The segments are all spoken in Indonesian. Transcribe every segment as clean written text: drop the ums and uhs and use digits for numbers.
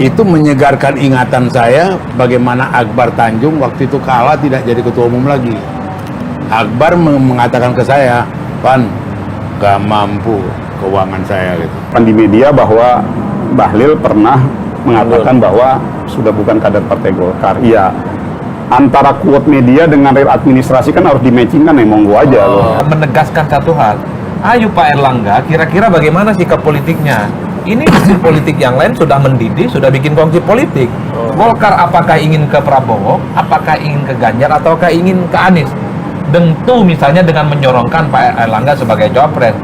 itu menyegarkan ingatan saya bagaimana Akbar Tanjung waktu itu kalah tidak jadi ketua umum lagi. Akbar mengatakan ke saya, Pan, gak mampu keuangan saya gitu. Di media bahwa Bahlil pernah mengatakan bahwa sudah bukan kader Partai Golkar. Iya, antara quote media dengan real administrasi kan harus di-matchingkan, monggo aja loh. Menegaskan satu hal, ayo Pak Erlangga, kira-kira bagaimana sikap politiknya? Ini mesin politik yang lain sudah mendidih, sudah bikin kongsi politik. Golkar apakah ingin ke Prabowo, apakah ingin ke Ganjar, ataukah ingin ke Anies? Tentu misalnya dengan menyorongkan Pak Erlangga sebagai cawapres.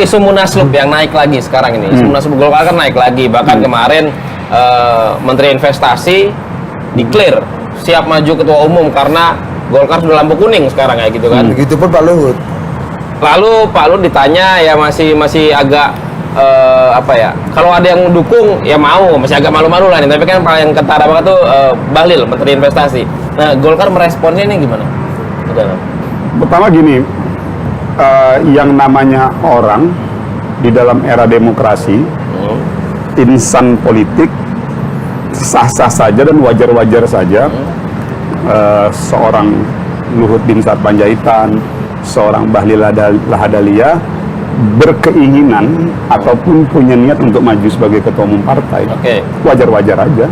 Isu Munaslup yang naik lagi sekarang ini. Isu Munaslup Golkar kan naik lagi. Bahkan kemarin Menteri Investasi declare siap maju ketua umum karena Golkar sudah lampu kuning sekarang kayak gitu kan. Begitupun Pak Luhut. Lalu Pak Luhut ditanya ya masih agak apa ya? Kalau ada yang mendukung ya mau, masih agak malu-malu lah nih. Tapi kan paling ketara banget tuh Bahlil, Menteri Investasi. Nah, Golkar meresponnya ini gimana? Pertama gini, yang namanya orang di dalam era demokrasi, insan politik sah-sah saja dan wajar-wajar saja. Seorang Luhut bin Sarpanjaitan, seorang Bahlil Lahadalia berkeinginan ataupun punya niat untuk maju sebagai ketua umum partai. Wajar-wajar aja.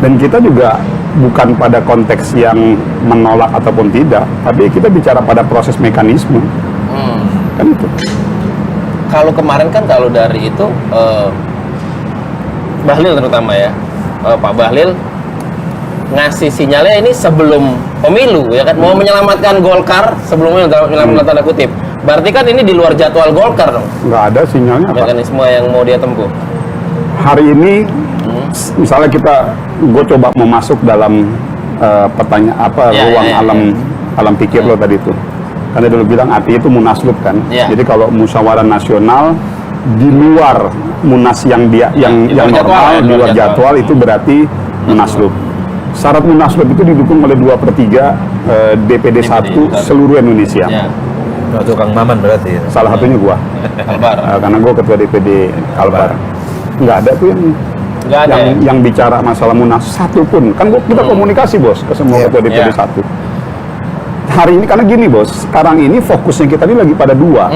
Dan kita juga bukan pada konteks yang menolak ataupun tidak, tapi kita bicara pada proses mekanisme. Kan itu. Kalau kemarin kan kalau dari itu Bahlil terutama ya, Pak Bahlil ngasih sinyalnya ini sebelum pemilu ya kan, mau menyelamatkan Golkar sebelumnya dalam tanda kutip. Berarti kan ini di luar jadwal Golkar dong. Nggak ada sinyalnya apa? Mekanisme yang mau dia tempuh. Hari ini misalnya gue coba mau masuk dalam ruang alam pikir lo tadi itu. Karena dulu bilang arti itu munaslup kan. Jadi kalau musyawarah nasional di luar munas yang normal, di luar jadwal itu berarti munaslup. Syarat munaslup itu didukung oleh 2/3 DPD 1 seluruh Indonesia. Tukang Maman berarti. Salah satunya gua. Kalbar. Karena gua ketua DPD Kalbar. Nggak ada tuh yang bicara masalah munas satu pun. Kan kita komunikasi bos ke semua ketua DPD 1. Hari ini karena gini bos, sekarang ini fokusnya kita ini lagi pada dua.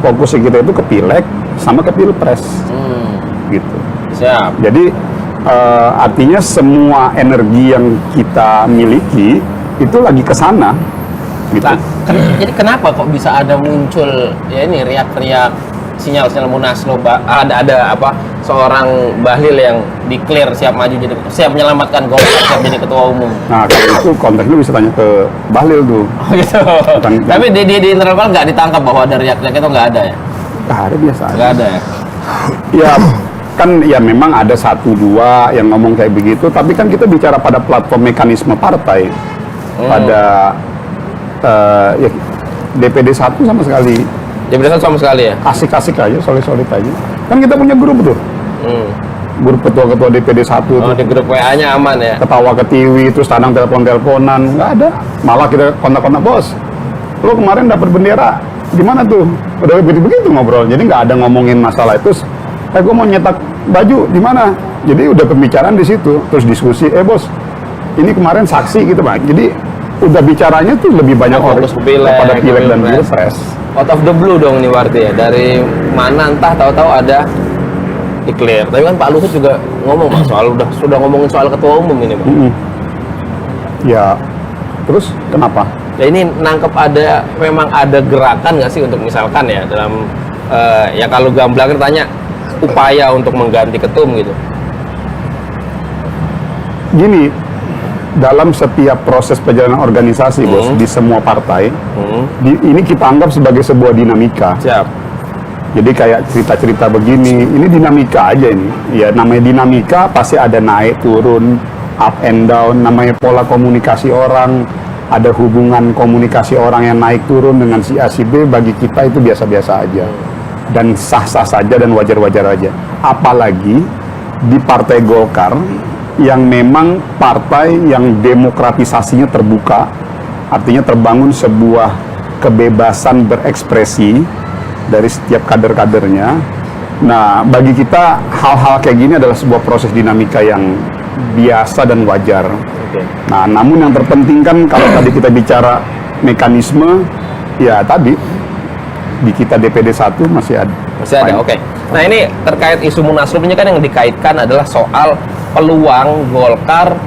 Fokusnya kita itu ke pileg sama ke pilpres. Gitu. Siap. Jadi artinya semua energi yang kita miliki itu lagi ke sana. Gitu. Nah, jadi kenapa kok bisa ada muncul ya ini riak-riak sinyal-sinyal munaslup, ada apa seorang Bahlil yang declare siap maju jadi siap menyelamatkan Golkar siap jadi ketua umum. Nah kalau itu konteksnya bisa tanya ke Bahlil tuh. Gitu. Tapi di internal nggak ditangkap bahwa ada riak-riak itu nggak ada ya? Nggak ada, biasa aja. Nggak ada ya? Ya kan ya memang ada 1-2 yang ngomong kayak begitu, tapi kan kita bicara pada platform mekanisme partai. Pada ya, DPD 1 sama sekali. DPD 1 sama sekali ya? Asik-asik aja, solid-solid aja. Kan kita punya grup tuh. Grup ketua-ketua DPD 1 tuh. Di grup WA-nya aman ya? Ketawa ke TV, terus kadang telepon-teleponan. Nggak ada. Malah kita kontak-kontak, bos, lo kemarin dapat bendera, gimana tuh? Udah begitu ngobrol. Jadi nggak ada ngomongin masalah itu. Gue mau nyetak baju, di mana? Jadi udah pembicaraan di situ. Terus diskusi, bos, ini kemarin saksi gitu Pak. Jadi udah bicaranya tuh lebih banyak orang pada pileg dan pilpres. Out of the blue dong nih berarti ya, dari mana entah tahu-tahu ada declare. Tapi kan Pak Luhut juga ngomong Pak, sudah ngomongin soal ketua umum ini Pak. Ya, terus kenapa? Ya ini nangkep memang ada gerakan nggak sih untuk misalkan ya dalam ya kalau gamblang tanya upaya untuk mengganti ketum gitu. Gini, dalam setiap proses perjalanan organisasi bos di semua partai ini kita anggap sebagai sebuah dinamika. Siap. Jadi kayak cerita-cerita begini, ini dinamika aja ini. Ya namanya dinamika pasti ada naik turun, up and down. Namanya pola komunikasi orang, ada hubungan komunikasi orang yang naik turun dengan si A si B. Bagi kita itu biasa-biasa aja dan sah-sah saja dan wajar-wajar aja. Apalagi di Partai Golkar yang memang partai yang demokratisasinya terbuka, artinya terbangun sebuah kebebasan berekspresi dari setiap kader-kadernya. Nah, bagi kita hal-hal kayak gini adalah sebuah proses dinamika yang biasa dan wajar. Nah, namun yang terpenting kan kalau tadi kita bicara mekanisme, ya tadi di kita DPD 1 masih ada. Masih ada, oke. Nah ini terkait isu Munaslup ini kan yang dikaitkan adalah soal peluang Golkar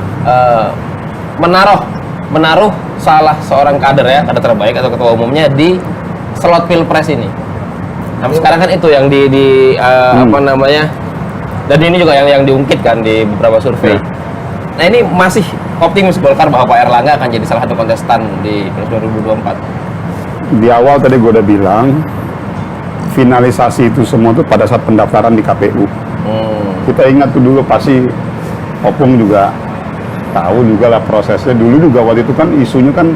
menaruh salah seorang kader ya, kader terbaik atau ketua umumnya di slot pilpres ini. Nah, sekarang kan itu yang apa namanya, dan ini juga yang diungkit kan di beberapa survei. Nah ini masih optimis Golkar bahwa Pak Erlangga akan jadi salah satu kontestan di Pilpres 2024. Di awal tadi gue udah bilang, finalisasi itu semua tuh pada saat pendaftaran di KPU. Kita ingat tuh dulu pasti Opung juga tahu juga lah prosesnya. Dulu juga waktu itu kan isunya kan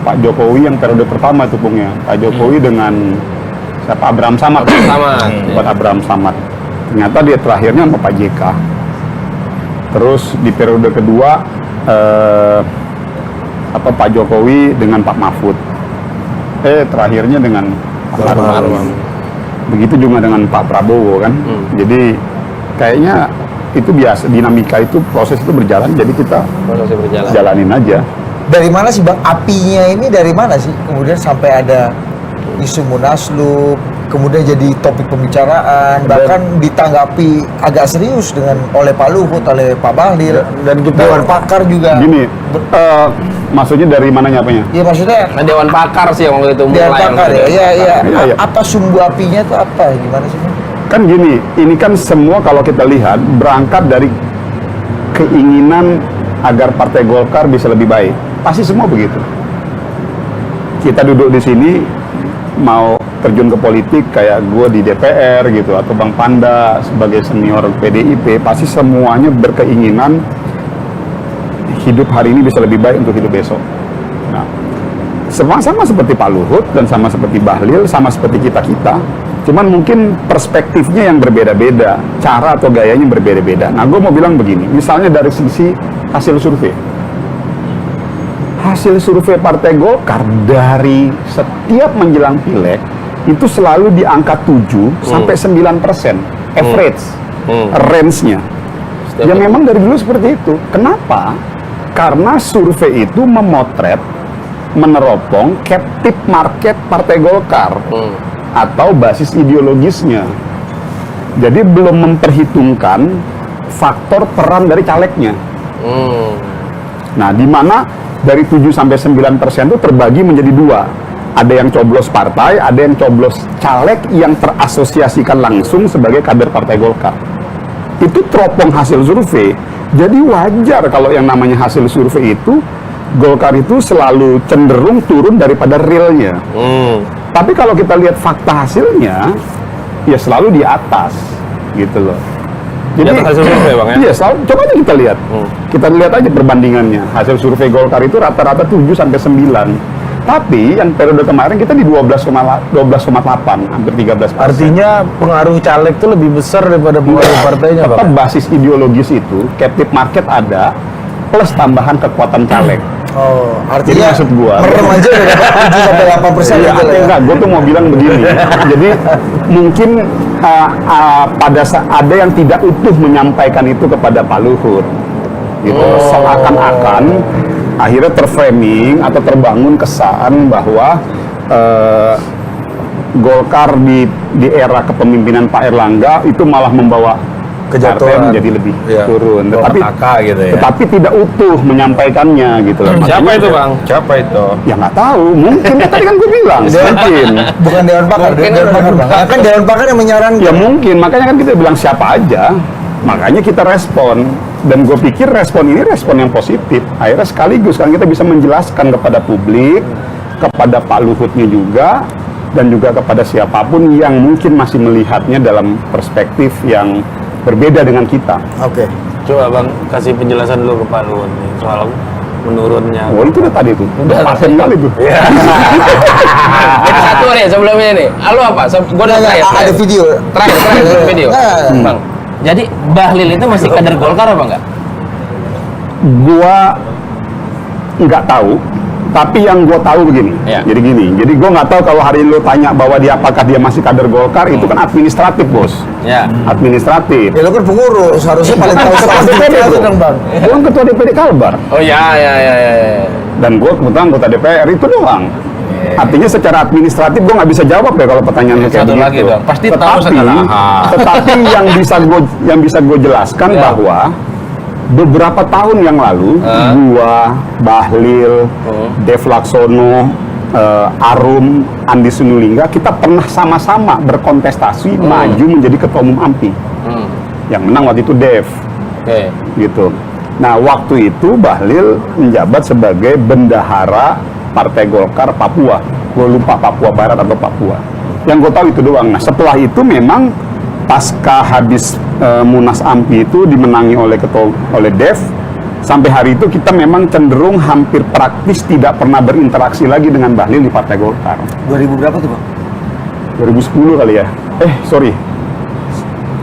Pak Jokowi yang periode pertama itu Pungnya. Pak Jokowi dengan siapa? Abraham Samad. Buat Abraham Samad. Ternyata dia terakhirnya sama Pak JK. Terus di periode kedua Pak Jokowi dengan Pak Mahfud. Terakhirnya dengan Pak Marwan. Begitu juga dengan Pak Prabowo kan. Jadi kayaknya itu biasa, dinamika itu, proses itu berjalan, jadi kita jalanin aja. Dari mana sih Bang, apinya ini dari mana sih kemudian sampai ada isu Munaslup, kemudian jadi topik pembicaraan, bahkan ditanggapi agak serius oleh Pak Luhut, oleh Pak Bahlil, dan Dewan Pakar juga. Gini, maksudnya dari mananya apanya? Iya maksudnya Nah, Dewan Pakar sih yang waktu itu mulai. Dewan Pakar ya, Iya. Apa sumbu apinya itu apa? Gimana sih? Kan gini, ini kan semua kalau kita lihat berangkat dari keinginan agar Partai Golkar bisa lebih baik. Pasti semua begitu. Kita duduk di sini mau terjun ke politik kayak gue di DPR gitu, atau Bang Panda sebagai senior PDIP, pasti semuanya berkeinginan hidup hari ini bisa lebih baik untuk hidup besok. Nah, sama seperti Pak Luhut dan sama seperti Bahlil, sama seperti kita-kita, cuman mungkin perspektifnya yang berbeda-beda, cara atau gayanya berbeda-beda. Nah, gue mau bilang begini, misalnya dari sisi hasil survei. Hasil survei Partai Golkar dari setiap menjelang pileg itu selalu di angka 7 sampai 9%, average, range-nya. Ya memang dari dulu seperti itu. Kenapa? Karena survei itu memotret, meneropong captive market Partai Golkar atau basis ideologisnya. Jadi belum memperhitungkan faktor peran dari calegnya. Nah, di mana dari 7 sampai 9% itu terbagi menjadi dua. Ada yang coblos partai, ada yang coblos caleg yang terasosiasikan langsung sebagai kader Partai Golkar. Itu teropong hasil survei. Jadi wajar kalau yang namanya hasil survei itu Golkar itu selalu cenderung turun daripada realnya. Tapi kalau kita lihat fakta hasilnya, ya selalu di atas, gitu loh. Jadi hasil survei Bang ya? Iya, coba aja kita lihat. Kita lihat aja perbandingannya. Hasil survei Golkar itu rata-rata 7 sampai 9. Tapi yang periode kemarin kita di 12,8, hampir 13%. Artinya pengaruh caleg itu lebih besar daripada pengaruh partainya, Bang. Tetap basis ideologis itu, captive market ada, plus tambahan kekuatan caleg. Oh, Jadi artinya maksud gua, merem aja udah dapat 7 sampai 8% iya, gitu lah ya. enggak, gue tuh mau bilang begini. Jadi mungkin pada saat ada yang tidak utuh menyampaikan itu kepada Pak Luhut, gitu. Seakan-akan akhirnya terframing atau terbangun kesan bahwa Golkar di era kepemimpinan Pak Erlangga itu malah membawa Kejatuhan. menjadi lebih turun. Gitu ya. Tetapi tidak utuh menyampaikannya gitu loh. Siapa itu Bang? Siapa itu? Ya nggak tahu, mungkin tadi kan gue bilang mungkin. Bukan Dewan Pakar, Dewan Pakar, Bang. Kan Dewan Pakar yang menyarankan. Ya mungkin, makanya kan kita bilang siapa aja. Makanya kita respon. Dan gue pikir respon ini respon yang positif. Akhirnya sekaligus kan kita bisa menjelaskan kepada publik, kepada Pak Luhutnya juga, dan juga kepada siapapun yang mungkin masih melihatnya dalam perspektif yang berbeda dengan kita. Oke. Coba Bang kasih penjelasan dulu ke Pak Luhut nih soal menurunnya. Oh itu udah tadi tuh, udah paten kali tuh. Itu satu nih sebelumnya nih. Halo apa? Gue udah Ada video. terakhir video. Nah. Bang. Jadi Bahlil itu masih kader Golkar apa enggak? Gua nggak tahu, tapi yang gue tahu begini. Ya. Jadi gini, jadi gue nggak tahu kalau hari ini lu tanya bahwa apakah dia masih kader Golkar, itu kan administratif, bos. Ya. Administratif. Ya lu kan pengurus, harusnya paling tahu soal DPD itu dong bang. Gue kan ketua DPD Kalbar, Oh ya. dan gue kebetulan anggota DPR itu doang. Artinya secara administratif gue nggak bisa jawab ya kalau pertanyaan lu kayak Satu begitu. lagi dong, pasti tahu sekarang. Tetapi yang bisa gue jelaskan Ya. bahwa beberapa tahun yang lalu, gua, Bahlil, Dev Laksono, Arum, Andi Sinulinga, kita pernah sama-sama berkontestasi maju menjadi ketua umum AMPI. Yang menang waktu itu Dev, Oke. gitu. Nah, waktu itu Bahlil menjabat sebagai bendahara Partai Golkar Papua. Gue lupa Papua Barat atau Papua. Yang gue tahu itu doang. Nah, setelah itu memang pasca habis Munas AMPI itu dimenangi oleh Dev, sampai hari itu kita memang cenderung hampir praktis tidak pernah berinteraksi lagi dengan Bahlil di Partai Golkar. 2000 berapa tuh bang? 2010 kali ya? Sorry.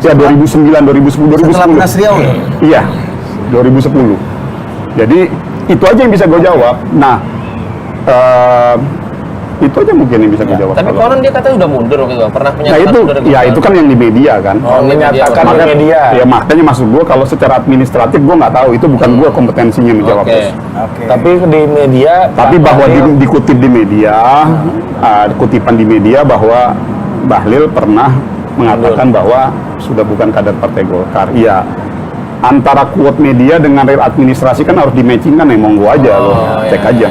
Ya 2009, 2010. Setelah Munas Riau ya? Iya, 2010. Jadi itu aja yang bisa gue jawab. Nah, itu aja mungkin yang bisa gue jawab. Tapi konon dia katanya udah mundur waktu itu. Pernah Nah menyatakan itu, mundur. ya itu kan yang di media kan. Menyatakan di media. Ya makanya maksud gue kalau secara administratif gue nggak tahu, itu bukan gue kompetensinya menjawab. Oke. Bos. Tapi di media. Tapi Pak bahwa Bahlil- dikutip di media, kutipan di media bahwa Bahlil pernah mengatakan bahwa sudah bukan kader Partai Golkar. Iya. Antara quote media dengan real administrasi kan harus di-matchingkan, emang gue aja loh, cek aja.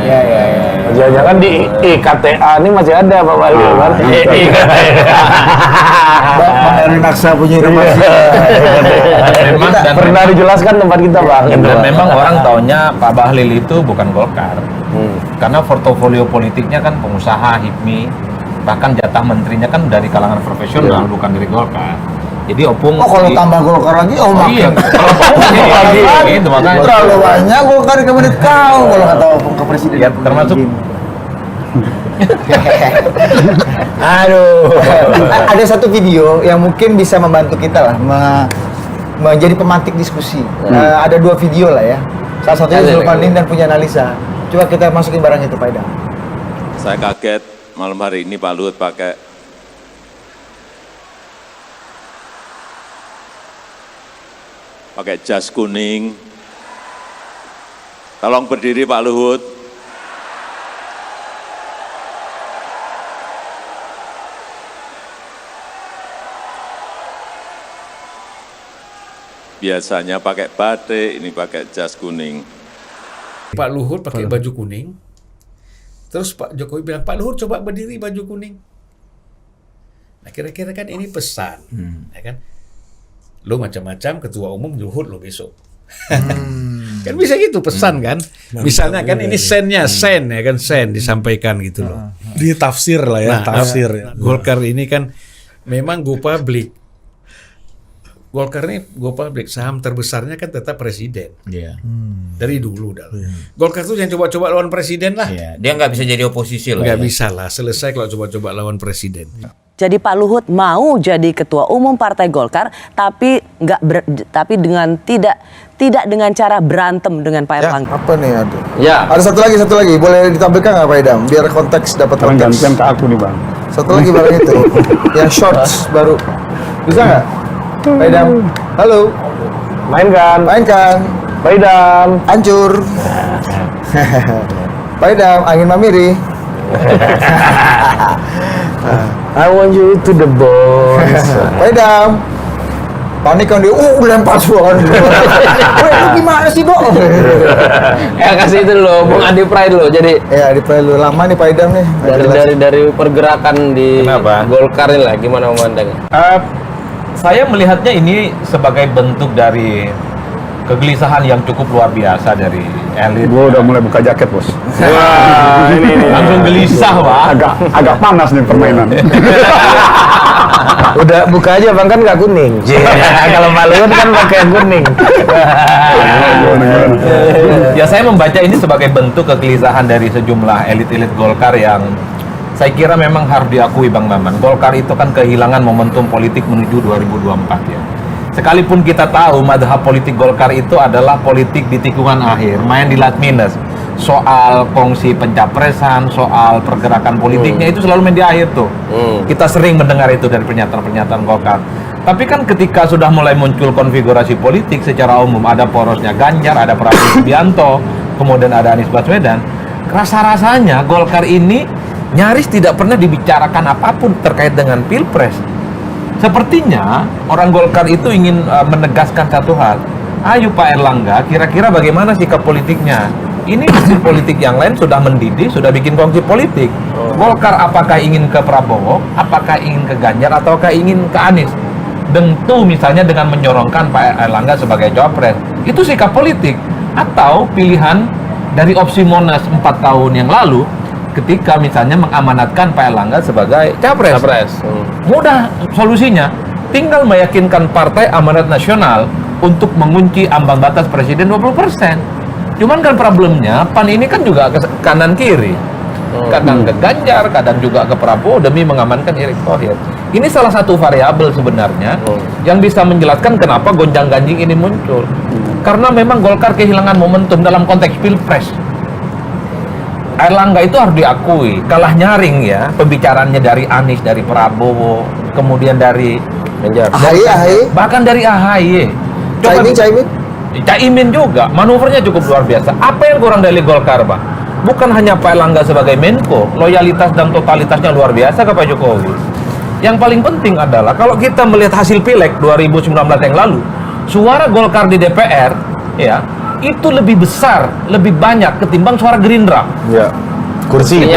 Jangan-jangan di IKTA ini masih ada Pak Bahlil kan? Bang Erwin Aksa punya inovasi. Memang dan Pernah dijelaskan tempat kita Bang. dan memang orang taunya Pak Bahlil itu bukan Golkar. Karena portofolio politiknya kan pengusaha, HIPMI, bahkan jatah menterinya kan dari kalangan profesional, bukan dari Golkar. Jadi opung. Oh kalau tambah Golkar lagi, oh iya, makin. kalau opung lagi gitu makanya. Terlalu banyak Golkar di kabinet kau kalau kata opung ke presiden. Ya, termasuk Aduh. Ada satu video yang mungkin bisa membantu kita lah menjadi pemantik diskusi. Ada 2 video lah ya. Salah satunya Zulkarnain dan punya analisa. Coba kita masukin barang itu Pak Idam. Saya kaget malam hari ini Pak Luhut pakai jas kuning. Tolong berdiri Pak Luhut. Biasanya pakai batik, ini pakai jas kuning. Pak Luhut pakai baju kuning. Terus Pak Jokowi bilang, Pak Luhut coba berdiri baju kuning. Nah kira-kira kan ini pesan, ya kan? Lo macam-macam ketua umum Luhut lo besok. Kan bisa gitu pesan kan? Misalnya kan ini sennya, sen ya kan, sen disampaikan gitu loh. Dia tafsir lah ya, Nah, tafsir ya. Golkar ini kan memang go public. Golkar ini go public, saham terbesarnya kan tetap presiden. Iya. Dari dulu dah. Golkar tuh yang coba-coba lawan presiden lah. Ya, dia nggak bisa jadi oposisi lah. Nggak ya. bisa lah, selesai kalau coba-coba lawan presiden. Jadi Pak Luhut mau jadi ketua umum Partai Golkar, tapi tapi dengan tidak dengan cara berantem dengan Pak Erlangga. Apa nih ada? Ya. Ada satu lagi. Boleh ditampilkan nggak Pak Idam? Biar konteks dapat Sekarang konteks. gantian ke aku nih bang. Satu lagi barang itu. Yang shorts baru. Bisa nggak? Pak Idam. Halo. Mainkan. Pak Idam. Hancur. Pak Idam, angin mamiri. I want you to the bones. Pak Idam. Panik kan dia, lempar semua kan. Weh, lu gimana sih, Dok? Ya kasih itu dulu, Bung Adi Pride dulu. Jadi Ya, di lu lama nih Pak Idam nih. Nggak jelas. dari pergerakan di Kenapa? Golkar ini lah, gimana memandangnya? Saya melihatnya ini sebagai bentuk dari kegelisahan yang cukup luar biasa dari elit. Gue udah mulai buka jaket bos. Wah, ini. Langsung gelisah, Pak. Agak panas nih permainan. Udah buka aja Bang, kan nggak kuning. Kalau Pak Luhut kan pakai kuning. Ya saya membaca ini sebagai bentuk kegelisahan dari sejumlah elit-elit Golkar yang saya kira memang harus diakui Bang Maman. Golkar itu kan kehilangan momentum politik menuju 2024 ya. Sekalipun kita tahu madhab politik Golkar itu adalah politik di tikungan akhir, main di last minute. Soal kongsi pencapresan, soal pergerakan politiknya itu selalu main di akhir tuh. Kita sering mendengar itu dari pernyataan-pernyataan Golkar. Tapi kan ketika sudah mulai muncul konfigurasi politik secara umum, ada porosnya Ganjar, ada Prabowo Subianto, kemudian ada Anies Baswedan, rasa-rasanya Golkar ini nyaris tidak pernah dibicarakan apapun terkait dengan Pilpres. Sepertinya orang Golkar itu ingin menegaskan satu hal. Ayo Pak Erlangga, kira-kira bagaimana sikap politiknya? Ini mesin politik yang lain sudah mendidih, sudah bikin kongsi politik. Golkar apakah ingin ke Prabowo, apakah ingin ke Ganjar, ataukah ingin ke Anies? Tentu misalnya dengan menyorongkan Pak Erlangga sebagai cawapres. Itu sikap politik. Atau pilihan dari opsi Monas 4 tahun yang lalu, ketika misalnya mengamanatkan Pak Erlangga sebagai capres. Mudah solusinya, tinggal meyakinkan Partai Amanat Nasional untuk mengunci ambang batas presiden 20%. Cuman kan problemnya, PAN ini kan juga ke kanan kiri. Kadang ke Ganjar, kadang juga ke Prabowo demi mengamankan Erick Thohir. Ini salah satu variabel sebenarnya yang bisa menjelaskan kenapa gonjang-ganjing ini muncul. Karena memang Golkar kehilangan momentum dalam konteks Pilpres. Erlangga itu harus diakui, kalah nyaring ya pembicaraannya dari Anies, dari Prabowo, kemudian dari Ganjar, AHY, bahkan dari AHY. Caimin juga, manuvernya cukup luar biasa. Apa yang kurang dari Golkar, Pak? Bukan hanya Pak Erlangga sebagai Menko, loyalitas dan totalitasnya luar biasa ke Pak Jokowi. Yang paling penting adalah kalau kita melihat hasil Pileg 2019 yang lalu, suara Golkar di DPR ya itu lebih besar, lebih banyak ketimbang suara Gerindra. Ya. Kursi.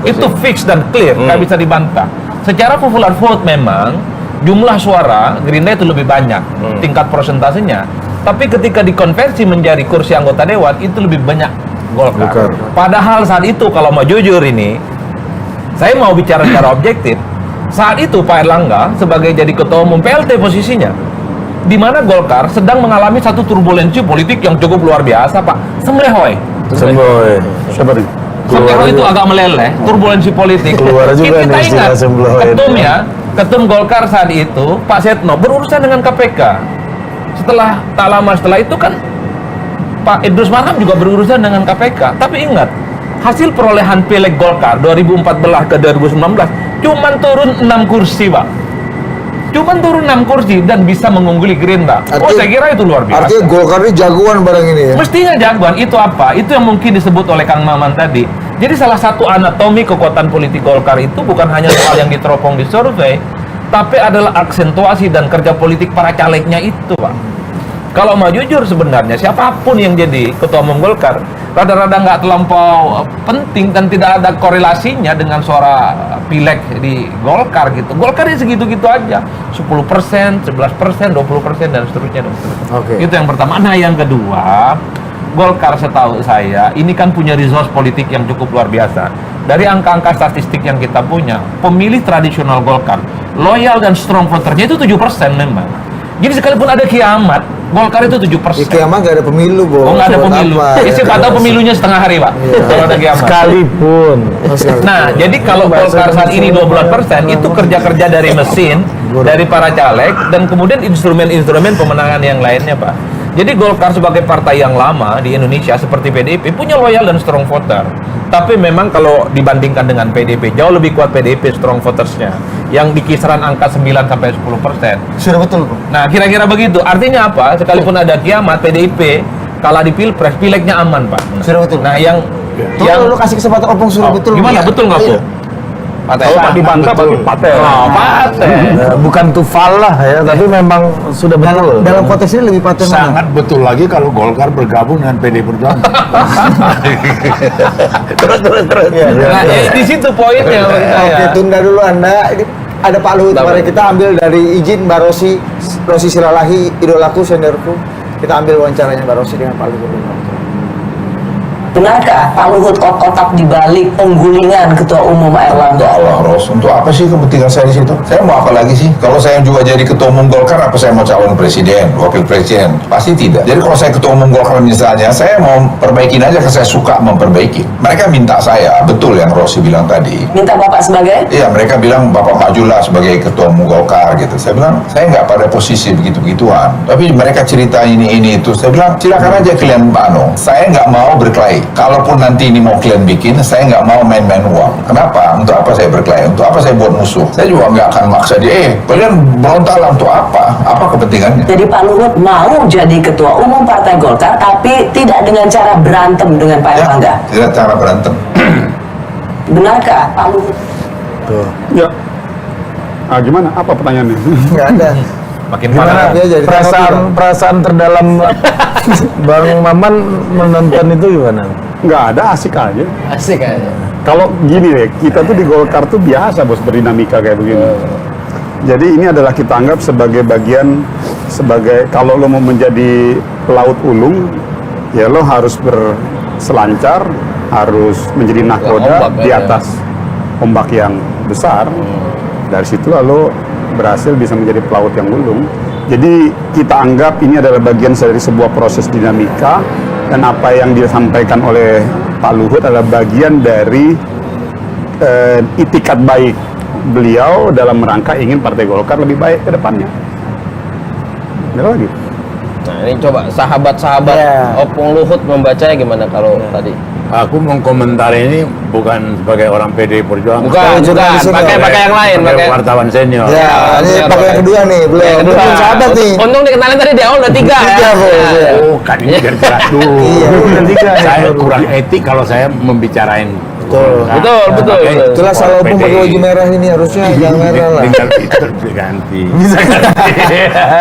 Itu fix dan clear, nggak bisa dibantah. Secara popular vote memang jumlah suara Gerindra itu lebih banyak, tingkat persentasenya. Tapi ketika dikonversi menjadi kursi anggota dewan itu lebih banyak Golkar. Padahal saat itu kalau mau jujur ini, saya mau bicara secara objektif. Saat itu Pak Erlangga sebagai jadi ketua umum PLT posisinya, di mana Golkar sedang mengalami satu turbulensi politik yang cukup luar biasa, Pak. Semblehoy. Siapa nih? Semblehoy itu agak meleleh, turbulensi politik. Keluar juga Kita nih ingat, istilah Semblehoy. ketum Golkar saat itu, Pak Setno, berurusan dengan KPK. Tak lama setelah itu kan Pak Idrus Marham juga berurusan dengan KPK. Tapi ingat, hasil perolehan Pileg Golkar 2014 ke 2019 cuman turun 6 kursi, Pak. Cuman turun 6 kursi dan bisa mengungguli Gerindra. Saya kira itu luar biasa. Artinya Golkar ini jagoan barang ini ya? Mestinya jagoan. Itu apa? Itu yang mungkin disebut oleh Kang Maman tadi. Jadi salah satu anatomi kekuatan politik Golkar itu bukan hanya soal yang diteropong di survei, tapi adalah aksentuasi dan kerja politik para calegnya itu, Pak. Kalau mau jujur sebenarnya siapapun yang jadi ketua umum Golkar rada-rada nggak terlampau penting dan tidak ada korelasinya dengan suara Pileg di Golkar gitu. Golkar ini segitu-gitu aja, 10%, 11%, 20% dan seterusnya. Itu yang pertama. Nah yang kedua, Golkar setahu saya ini kan punya resource politik yang cukup luar biasa. Dari angka-angka statistik yang kita punya, pemilih tradisional Golkar loyal dan strong voternya itu 7% memang. Jadi sekalipun ada kiamat, Golkar itu 7%. Di kiamat nggak ada pemilu, Bo. Oh, nggak ada pemilu. Siapa tahu pemilunya setengah hari, Pak. Kalau ada kiamat. Sekalipun. Nah, jadi kalau Golkar saat ini 12%, itu kerja-kerja dari mesin, dari para caleg, dan kemudian instrumen-instrumen pemenangan yang lainnya, Pak. Jadi Golkar sebagai partai yang lama di Indonesia seperti PDIP punya loyal dan strong voter. Tapi memang kalau dibandingkan dengan PDIP, jauh lebih kuat PDIP strong votersnya, yang di kisaran angka 9-10%. Sudah betul, Bro. Nah, kira-kira begitu. Artinya apa? Sekalipun ada kiamat, PDIP kalah di Pilpres, Pilegnya aman, Pak. Sudah betul. Nah, yang Lu kasih kesempatan Opung sudah betul. gimana? Betul nggak, Bu? Kalau Pak dibantah berarti paten. Bukan tufal lah ya, tapi memang sudah betul. Dalam konteks ini lebih paten mana? Sangat betul lagi kalau Golkar bergabung dengan PD Perjuangan. Terus. Nah, di situ poinnya. Oke, tunda dulu Anda. Ini ada Pak Luhut. Mari kita ambil dari izin Mbak Rosi Silalahi, idolaku, seniorku. Kita ambil wawancaranya Mbak Rosi dengan Pak Luhut. Benarkah Pak Luhut otak di balik penggulingan Ketua Umum Erlangga? Allah, Ros, untuk apa sih kepentingan saya di situ? Saya mau apa lagi sih? Kalau saya juga jadi Ketua Umum Golkar, apa saya mau calon presiden, wakil presiden? Pasti tidak. Jadi kalau saya Ketua Umum Golkar misalnya, saya mau perbaikin aja, karena saya suka memperbaiki. Mereka minta saya, betul yang Rosi bilang tadi. Minta Bapak sebagai? Iya, mereka bilang Bapak majulah sebagai Ketua Umum Golkar gitu. Saya bilang, saya nggak pada posisi begitu-begituan. Tapi mereka cerita ini itu. Saya bilang, silakan aja kalian saya nggak mau berkelahi. Kalaupun nanti ini mau kalian bikin, saya nggak mau main-main uang. Kenapa? Untuk apa saya berkelahi? Untuk apa saya buat musuh? Saya juga nggak akan maksa dia. Kalian berontaklah untuk apa? Apa kepentingannya? Jadi Pak Luhut mau jadi Ketua Umum Partai Golkar, tapi tidak dengan cara berantem dengan Pak Erlangga. Tidak cara berantem. Benarkah Pak Luhut? Ya. Gimana? Apa pertanyaannya? Nggak ada. Makin Gimana parah. Dia jadi perasaan terdalam Bang Maman menonton itu gimana? Nggak ada, asik aja. Asik aja. Kalau gini deh, kita tuh di Golkar tuh biasa bos berdinamika kayak begini. Jadi ini adalah kita anggap sebagai bagian, sebagai kalau lo mau menjadi pelaut ulung, ya lo harus berselancar, harus menjadi nahkoda Ombak di aja. atas ombak yang besar. Dari situ lalu berhasil bisa menjadi pelaut yang ulung. Jadi kita anggap ini adalah bagian dari sebuah proses dinamika, dan apa yang disampaikan oleh Pak Luhut adalah bagian dari itikat baik beliau dalam rangka ingin Partai Golkar lebih baik ke depannya. Ada lagi? Nah ini coba sahabat-sahabat Ya. Opung Luhut membacanya gimana kalau tadi? Aku mengkomentari ini bukan sebagai orang PD Perjuangan. Bukan, pakai yang lain, Sebagai wartawan senior. Ya, ini Ya, pakai yang kedua nih, belum. Yang kedua. Belum sahabat nih. Untung dikenalin tadi di awal udah 3 ya. Tiga, Bos, ya. Oh, kan ini biar jelas dulu. Iya. Saya kurang etik kalau saya membicarain. Betul. Nah, Betul, betul, pakai betul. Itulah salah Opung pakai baju merah ini, harusnya yang merah lah. Tinggal itu diganti. Bisa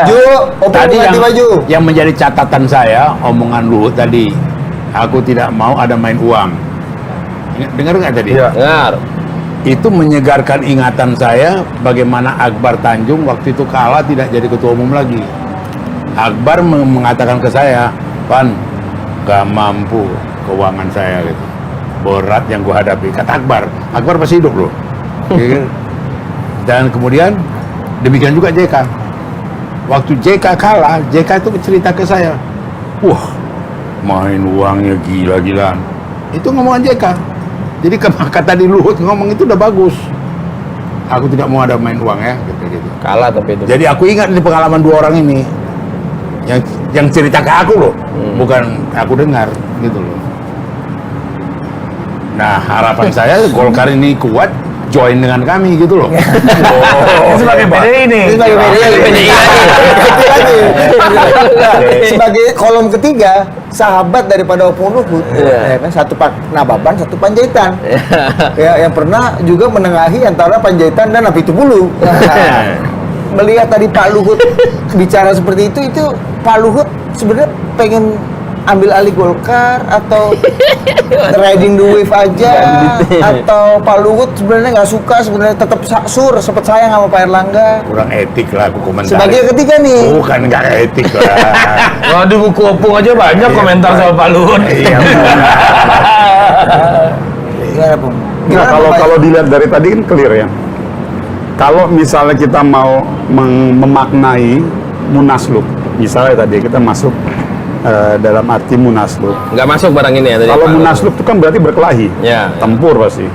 Ju, Opung Tadi ganti baju. yang menjadi catatan saya omongan Luhut tadi, aku tidak mau ada main uang. Dengar nggak tadi? Iya. Dengar. Itu menyegarkan ingatan saya bagaimana Akbar Tanjung waktu itu kalah tidak jadi ketua umum lagi. Akbar mengatakan ke saya, Pan, gak mampu keuangan saya gitu. Berat yang gua hadapi. Kata Akbar masih hidup loh. Ya kan? Dan kemudian demikian juga JK. Waktu JK kalah, JK itu cerita ke saya, wah main uangnya gila-gilaan. Itu ngomongan JK. Jadi kata di Luhut ngomong itu udah bagus. Aku tidak mau ada main uang ya, gitu. Kalah tapi itu. Jadi aku ingat di pengalaman dua orang ini, yang cerita ke aku loh, bukan aku dengar, gitu loh. Nah harapan saya Golkar ini kuat, join dengan kami gitu loh. Sebagai PDI ini. Sebagai PDI. Sebagai kolom ketiga, sahabat daripada Opung Luhut, ya kan, satu Pak Nababan, satu Panjaitan. Ya, yang pernah juga menengahi antara Panjaitan dan Napitupulu. Nah, melihat tadi Pak Luhut bicara seperti itu Pak Luhut sebenarnya pengen ambil alih Golkar atau riding the wave aja, atau Pak Luhut sebenarnya nggak suka, sebenarnya tetap sempat sayang sama Pak Erlangga. Kurang etik lah aku komentar. Sebagai yang ketiga nih. Bukan nggak etik lah. Wah, di buku Opung aja banyak komentar soal Pak Luhut. Iya. Gimana, Bung? Nah, kalau dilihat dari tadi kan clear ya. Kalau misalnya kita mau memaknai Munaslup, misalnya tadi kita masuk dalam arti Munaslup. Nggak masuk barang ini ya tadi. Kalau Pak. Munaslup itu kan berarti berkelahi, Ya. tempur pasti.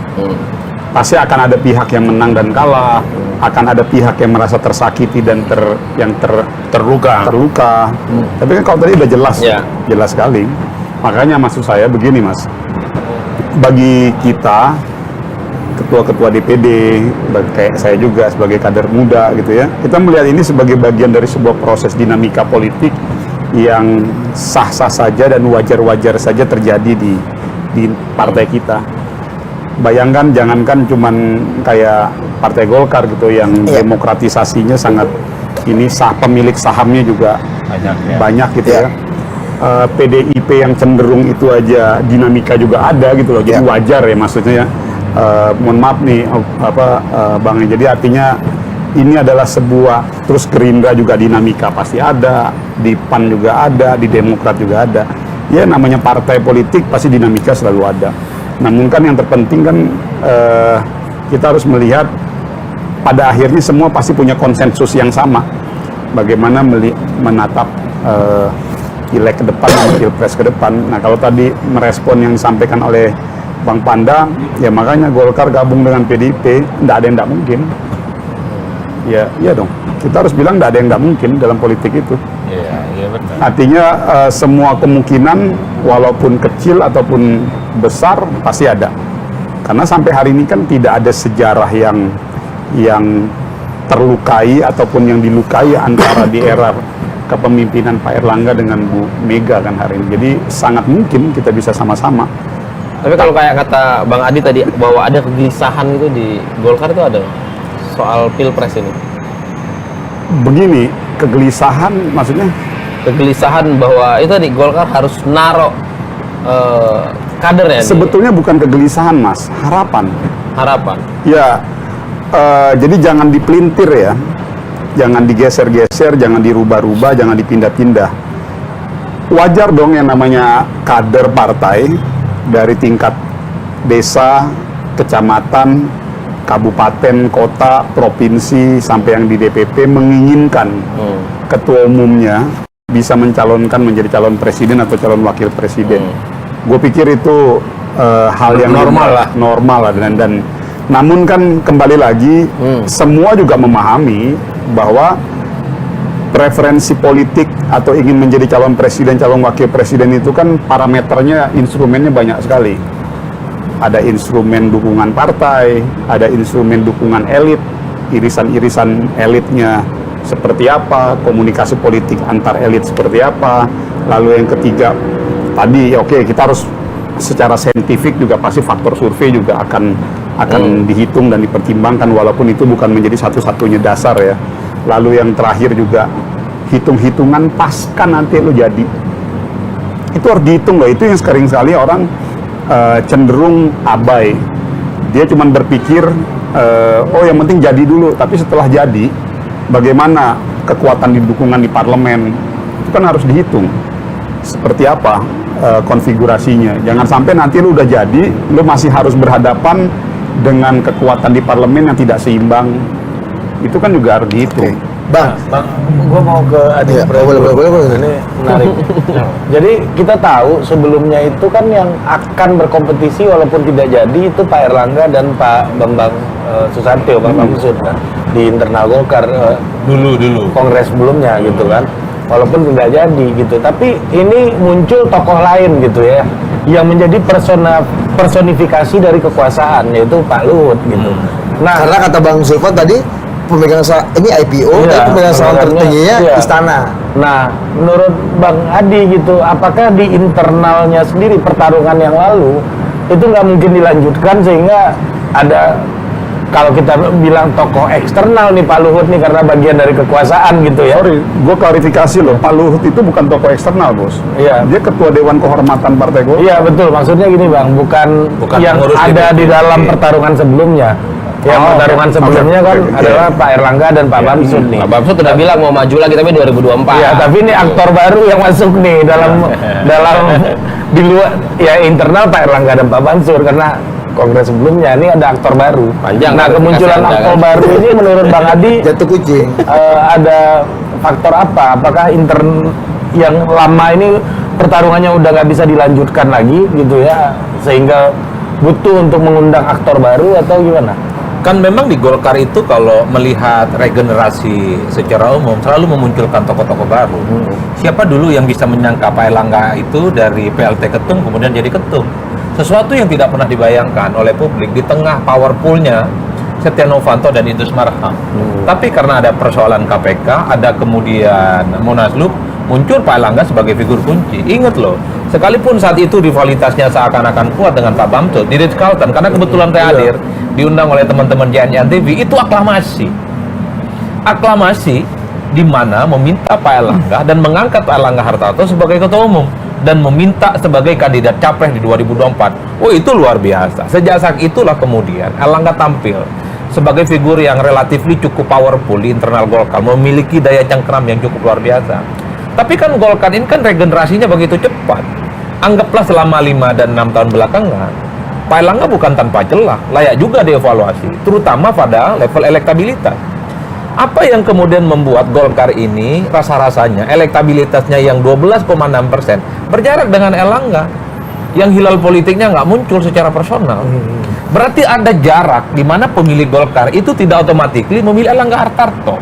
Pasti akan ada pihak yang menang dan kalah, akan ada pihak yang merasa tersakiti dan terluka. Tapi kan kalau tadi udah jelas, Ya. jelas sekali. Makanya maksud saya begini Mas, bagi kita ketua-ketua DPD, kayak saya juga sebagai kader muda gitu ya, kita melihat ini sebagai bagian dari sebuah proses dinamika politik yang sah-sah saja dan wajar-wajar saja terjadi di partai kita. Bayangkan, jangankan cuman kayak Partai Golkar gitu yang demokratisasinya sangat ini, pemilik sahamnya juga banyak gitu ya. PDIP yang cenderung itu aja dinamika juga ada gitu loh. Jadi wajar ya maksudnya ya. Mohon maaf nih Bang, jadi artinya ini adalah sebuah, terus Gerindra juga dinamika pasti ada, di PAN juga ada, di Demokrat juga ada. Ya namanya partai politik pasti dinamika selalu ada. Namun kan yang terpenting kan kita harus melihat pada akhirnya semua pasti punya konsensus yang sama. Bagaimana menatap pileg ke depan dan pilpres ke depan. Nah kalau tadi merespon yang disampaikan oleh Bang Panda, ya makanya Golkar gabung dengan PDIP, tidak ada yang tidak mungkin. Ya, iya dong. Kita harus bilang tidak ada yang tidak mungkin dalam politik itu. Iya benar. Artinya semua kemungkinan walaupun kecil ataupun besar pasti ada. Karena sampai hari ini kan tidak ada sejarah yang terlukai ataupun yang dilukai antara di era kepemimpinan Pak Erlangga dengan Bu Mega kan hari ini. Jadi sangat mungkin kita bisa sama-sama. Tapi kalau kayak kata Bang Adi tadi bahwa ada kegelisahan itu di Golkar itu ada soal pilpres ini. Begini, kegelisahan maksudnya? Kegelisahan bahwa itu tadi Golkar harus narok kader ya. Sebetulnya bukan kegelisahan Mas, harapan. Harapan. Ya, jadi jangan dipelintir ya. Jangan digeser-geser, jangan dirubah-rubah, jangan dipindah-pindah. Wajar dong yang namanya kader partai dari tingkat desa, kecamatan, kabupaten, kota, provinsi, sampai yang di DPP menginginkan ketua umumnya bisa mencalonkan menjadi calon presiden atau calon wakil presiden. Gue pikir itu hal yang normal lah dan namun kan kembali lagi semua juga memahami bahwa preferensi politik atau ingin menjadi calon presiden, calon wakil presiden itu kan parameternya, instrumennya banyak sekali. Ada instrumen dukungan partai, ada instrumen dukungan elit, irisan-irisan elitnya seperti apa, komunikasi politik antar elit seperti apa, lalu yang ketiga tadi oke, kita harus secara saintifik juga pasti faktor survei juga akan dihitung dan dipertimbangkan walaupun itu bukan menjadi satu-satunya dasar ya. Lalu yang terakhir juga hitung-hitungan pasca nanti lo jadi. Itu harus dihitung loh, itu yang sering sekali orang cenderung abai. Dia cuma berpikir oh yang penting jadi dulu, tapi setelah jadi bagaimana kekuatan di dukungan di parlemen itu kan harus dihitung. Seperti apa konfigurasinya. Jangan sampai nanti lu udah jadi, lu masih harus berhadapan dengan kekuatan di parlemen yang tidak seimbang. Itu kan juga harus dihitung. Bang, Gue mau ke Adi boleh. Ini menarik. Jadi kita tahu sebelumnya itu kan yang akan berkompetisi walaupun tidak jadi itu Pak Erlangga dan Pak Bambang Susatyo, Pak Bamsud kan, di internal Golkar Dulu. kongres sebelumnya gitu kan. Walaupun tidak jadi gitu, tapi ini muncul tokoh lain gitu ya, yang menjadi personifikasi dari kekuasaan, yaitu Pak Luhut gitu. Nah, karena kata Bang Zulfan tadi pemegang saham ini IPO, tapi pemegang saham tertingginya istana. Nah, menurut Bang Adi gitu, apakah di internalnya sendiri pertarungan yang lalu itu nggak mungkin dilanjutkan sehingga ada, kalau kita bilang tokoh eksternal nih Pak Luhut nih karena bagian dari kekuasaan gitu ya. Sorry, gue klarifikasi loh, Pak Luhut itu bukan tokoh eksternal bos. Iya. Dia ketua Dewan Kehormatan Partai Golkar. Iya betul, maksudnya gini Bang, bukan yang pengurus ada DPP. di dalam pertarungan sebelumnya. Yang pertarungan sebelumnya kan adalah Pak Erlangga dan Pak Bamsud nih. Pak Bamsud udah bilang mau maju lagi tapi 2024. Iya, tapi ini aktor baru yang masuk nih dalam di luar ya internal Pak Erlangga dan Pak Bamsud karena kongres sebelumnya ini ada aktor baru. Panjang Nah, kan kemunculan dikasih aktor Anda, kan? baru ini menurut Bang Adi Jatuh kucing. ada faktor apa? Apakah yang lama ini pertarungannya udah nggak bisa dilanjutkan lagi gitu ya, sehingga butuh untuk mengundang aktor baru atau gimana? Kan memang di Golkar itu kalau melihat regenerasi secara umum selalu memunculkan tokoh-tokoh baru. Siapa dulu yang bisa menyangka Pak Erlangga itu dari PLT ketum kemudian jadi ketum? Sesuatu yang tidak pernah dibayangkan oleh publik di tengah powerfulnya Setia Novanto dan Idrus Marham. Tapi karena ada persoalan KPK, ada kemudian Munaslup, muncul Pak Erlangga sebagai figur kunci. Ingat loh, sekalipun saat itu rivalitasnya seakan-akan kuat dengan Pak Bamsud di Ritz-Carlton, karena kebetulan saya hadir, diundang oleh teman-teman JNI TV, itu aklamasi. Aklamasi di mana meminta Pak Erlangga dan mengangkat Pak Erlangga Hartarto sebagai ketua umum dan meminta sebagai kandidat capres di 2024. Oh, itu luar biasa. Sejak saat itulah kemudian Erlangga tampil sebagai figur yang relatif cukup powerful di internal Golkar, memiliki daya cengkram yang cukup luar biasa. Tapi kan Golkar ini kan regenerasinya begitu cepat. anggaplah selama 5 dan 6 tahun belakangan, Pak Erlangga bukan tanpa celah, layak juga dievaluasi, terutama pada level elektabilitas. Apa yang kemudian membuat Golkar ini rasa-rasanya elektabilitasnya yang 12,6% berjarak dengan Erlangga, yang hilal politiknya nggak muncul secara personal. Berarti ada jarak di mana pemilih Golkar itu tidak otomatis memilih Erlangga Hartarto.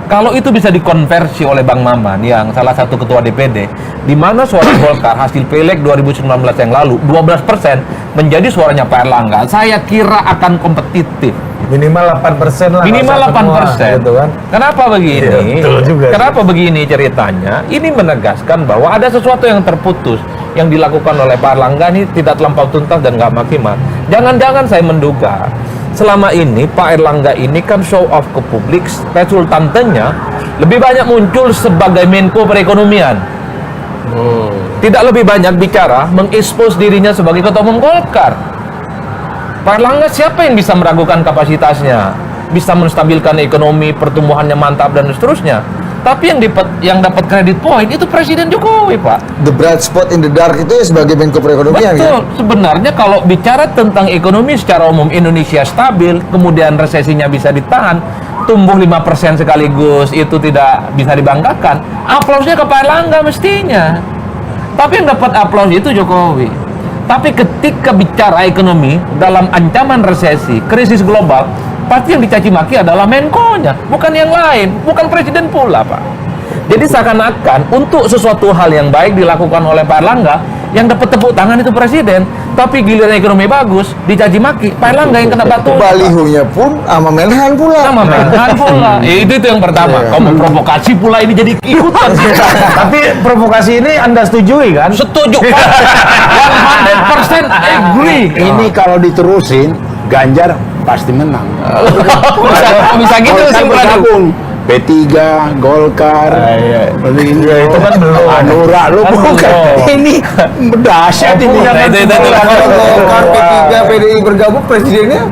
Kalau itu bisa dikonversi oleh Bang Maman yang salah satu ketua DPD, di mana suara Golkar hasil Pileg 2019 yang lalu 12% menjadi suaranya Pak Erlangga, saya kira akan kompetitif. Minimal 8% lah. Minimal 8%. Gitu kan. Kenapa begini? Iya, betul juga. Kenapa begini ceritanya? Ini menegaskan bahwa ada sesuatu yang terputus yang dilakukan oleh Pak Erlangga ini tidak terlampau tuntas dan nggak maksimal. Jangan-jangan saya menduga selama ini Pak Erlangga ini kan show off ke publik, resultantenya lebih banyak muncul sebagai Menko Perekonomian. Tidak lebih banyak bicara mengekspos dirinya sebagai ketua umum Golkar. Pak Erlangga siapa yang bisa meragukan kapasitasnya, bisa menstabilkan ekonomi, pertumbuhannya mantap dan seterusnya. Tapi yang dapat kredit poin itu Presiden Jokowi, Pak. The bright spot in the dark itu ya sebagai Menko Perekonomian. Betul. Ya? Sebenarnya kalau bicara tentang ekonomi secara umum Indonesia stabil, kemudian resesinya bisa ditahan, tumbuh 5% sekaligus itu tidak bisa dibanggakan. Aplausnya ke Pak Erlangga mestinya. Tapi yang dapat aplaus itu Jokowi. Tapi ketika bicara ekonomi dalam ancaman resesi, krisis global, pasti yang dicaci maki adalah Menko-nya, bukan yang lain, bukan Presiden pula, Pak. Jadi seakan-akan untuk sesuatu hal yang baik dilakukan oleh Pak Erlangga, yang dapat tepuk tangan itu Presiden, tapi giliran ekonomi bagus, dicaci maki, Pak Erlangga yang kena batu. Balihonya pun sama Menhan pula. Sama Menhan pula. Itu yang pertama. Kamu provokasi pula ini jadi ikutan. Tapi provokasi ini Anda setujui kan? Setuju, Pak. 100% agree. Ini kalau diterusin, Ganjar pasti menang. bisa gitu bergabung. P3, Golkar, itu kan belum. Hanura, lu bukan. Ini dahsyat ini. Kalau Golkar, P3, PDI bergabung, presidennya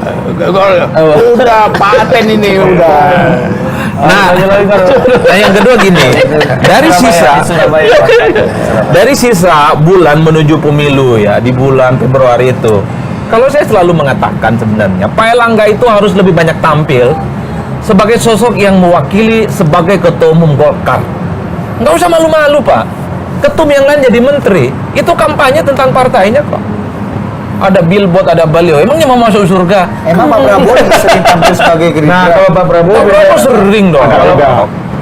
udah paten ini udah. Nah, yang kedua gini, dari sisa bulan menuju pemilu ya, di bulan Februari itu, kalau saya selalu mengatakan sebenarnya Pak Erlangga itu harus lebih banyak tampil sebagai sosok yang mewakili sebagai ketua umum Golkar. Nggak usah malu-malu, Pak. Ketum yang lain jadi menteri, itu kampanye tentang partainya kok. Ada billboard, ada baliho. Emangnya mau masuk surga? emang Pak Prabowo sering tampil sebagai Gerindra. Nah, kalau Pak Prabowo sering dong.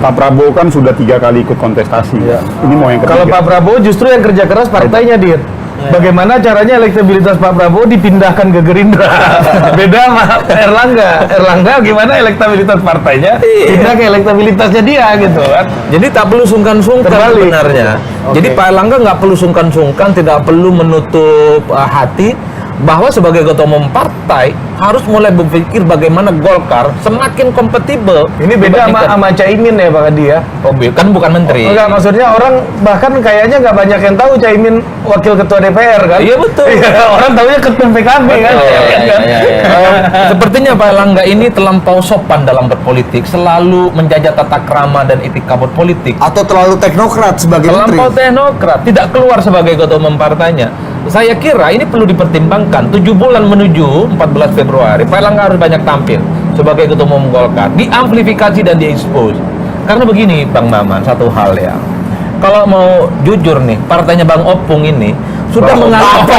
Pak Prabowo kan sudah 3 kali ikut kontestasi. Ini mau yang ketiga. Kalau Pak Prabowo justru yang kerja keras partainya, Dir. Bagaimana caranya elektabilitas Pak Prabowo dipindahkan ke Gerindra? Beda sama Erlangga. Erlangga gimana elektabilitas partainya pindah ke elektabilitasnya dia gitu kan. Jadi tak perlu sungkan-sungkan sebenarnya. Jadi Pak Erlangga nggak perlu sungkan-sungkan, tidak perlu menutup hati bahwa sebagai ketua umum partai harus mulai berpikir bagaimana Golkar semakin kompatibel. Ini beda sama Caimin ya Pak Adi ya? Oh, kan bukan menteri. Enggak, maksudnya orang bahkan kayaknya nggak banyak yang tahu Caimin wakil ketua DPR kan? Iya betul. Orang tahunya ketum PKB kan? Sepertinya Pak Erlangga ini terlampau sopan dalam berpolitik, selalu menjaga tata krama dan etika berpolitik. Atau terlalu teknokrat sebagai Terlampau menteri. teknokrat, tidak keluar sebagai ketua umum partainya. Saya kira ini perlu dipertimbangkan. 7 bulan menuju 14 Februari, Pak Erlangga harus banyak tampil sebagai ketua umum Golkar, diamplifikasi dan diekspos. Karena begini, Bang Maman, satu hal ya. Kalau mau jujur nih, partainya Bang Opung ini sudah mengalami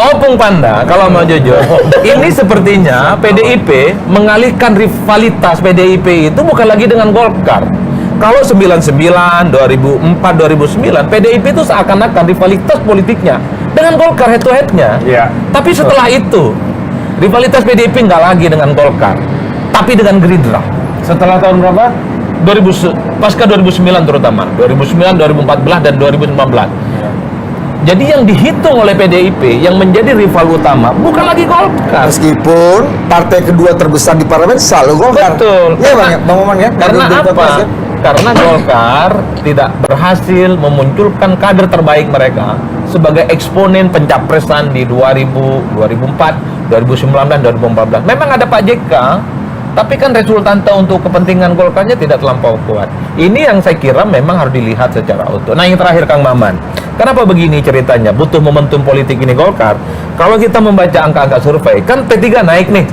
Opung Panda. Kalau mau jujur, ini sepertinya PDIP mengalihkan rivalitas PDIP itu bukan lagi dengan Golkar. Kalau 99, 2004, 2009, PDIP itu seakan-akan rivalitas politiknya dengan Golkar head to head-nya. Iya. Tapi setelah itu, rivalitas PDIP nggak lagi dengan Golkar, tapi dengan Gerindra. Setelah tahun berapa? Pasca 2009 terutama, 2009, 2014, dan 2015. Jadi yang dihitung oleh PDIP yang menjadi rival utama bukan lagi Golkar. Meskipun partai kedua terbesar di parlemen selalu Golkar. Betul. Iya Bang Maman ya. Karena apa? Karena Golkar tidak berhasil memunculkan kader terbaik mereka sebagai eksponen pencapresan di 2000, 2004, 2009, dan 2014. Memang ada Pak JK Tapi kan resultante untuk kepentingan Golkarnya tidak terlampau kuat. Ini yang saya kira memang harus dilihat secara utuh. Nah, yang terakhir Kang Maman, kenapa begini ceritanya? Butuh momentum politik ini Golkar. Kalau kita membaca angka-angka survei, kan P3 naik nih.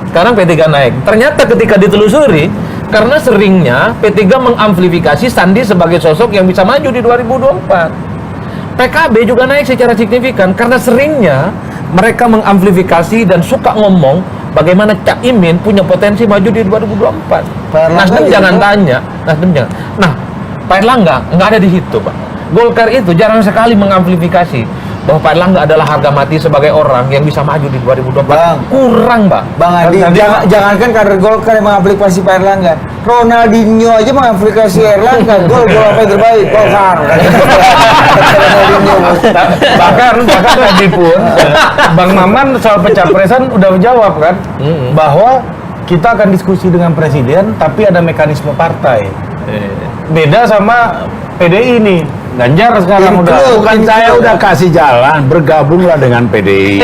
Sekarang P3 naik. Ternyata ketika ditelusuri, karena seringnya P3 mengamplifikasi Sandi sebagai sosok yang bisa maju di 2024. PKB juga naik secara signifikan karena seringnya mereka mengamplifikasi dan suka ngomong bagaimana Cak Imin punya potensi maju di 2024. Nasdem jangan tanya, Nasdem jangan. Nah, Pak Erlangga nggak ada di situ, Pak. Golkar itu jarang sekali mengamplifikasi bahwa Pak Erlangga adalah harga mati sebagai orang yang bisa maju di 2024. Kurang, Pak. Bang Adi, jangankan kader Golkar yang mengaplikasi Pak Erlangga, Ronaldinho aja mengaplikasi Erlangga. Gol apa yang terbaik? Golkar. Ronaldinho. bahkan tadi pun Bang Maman soal pencapresan udah menjawab kan bahwa kita akan diskusi dengan presiden tapi ada mekanisme partai. Beda sama PDI nih. Ganjar sekarang bukan saya udah kasih jalan, bergabunglah dengan PDI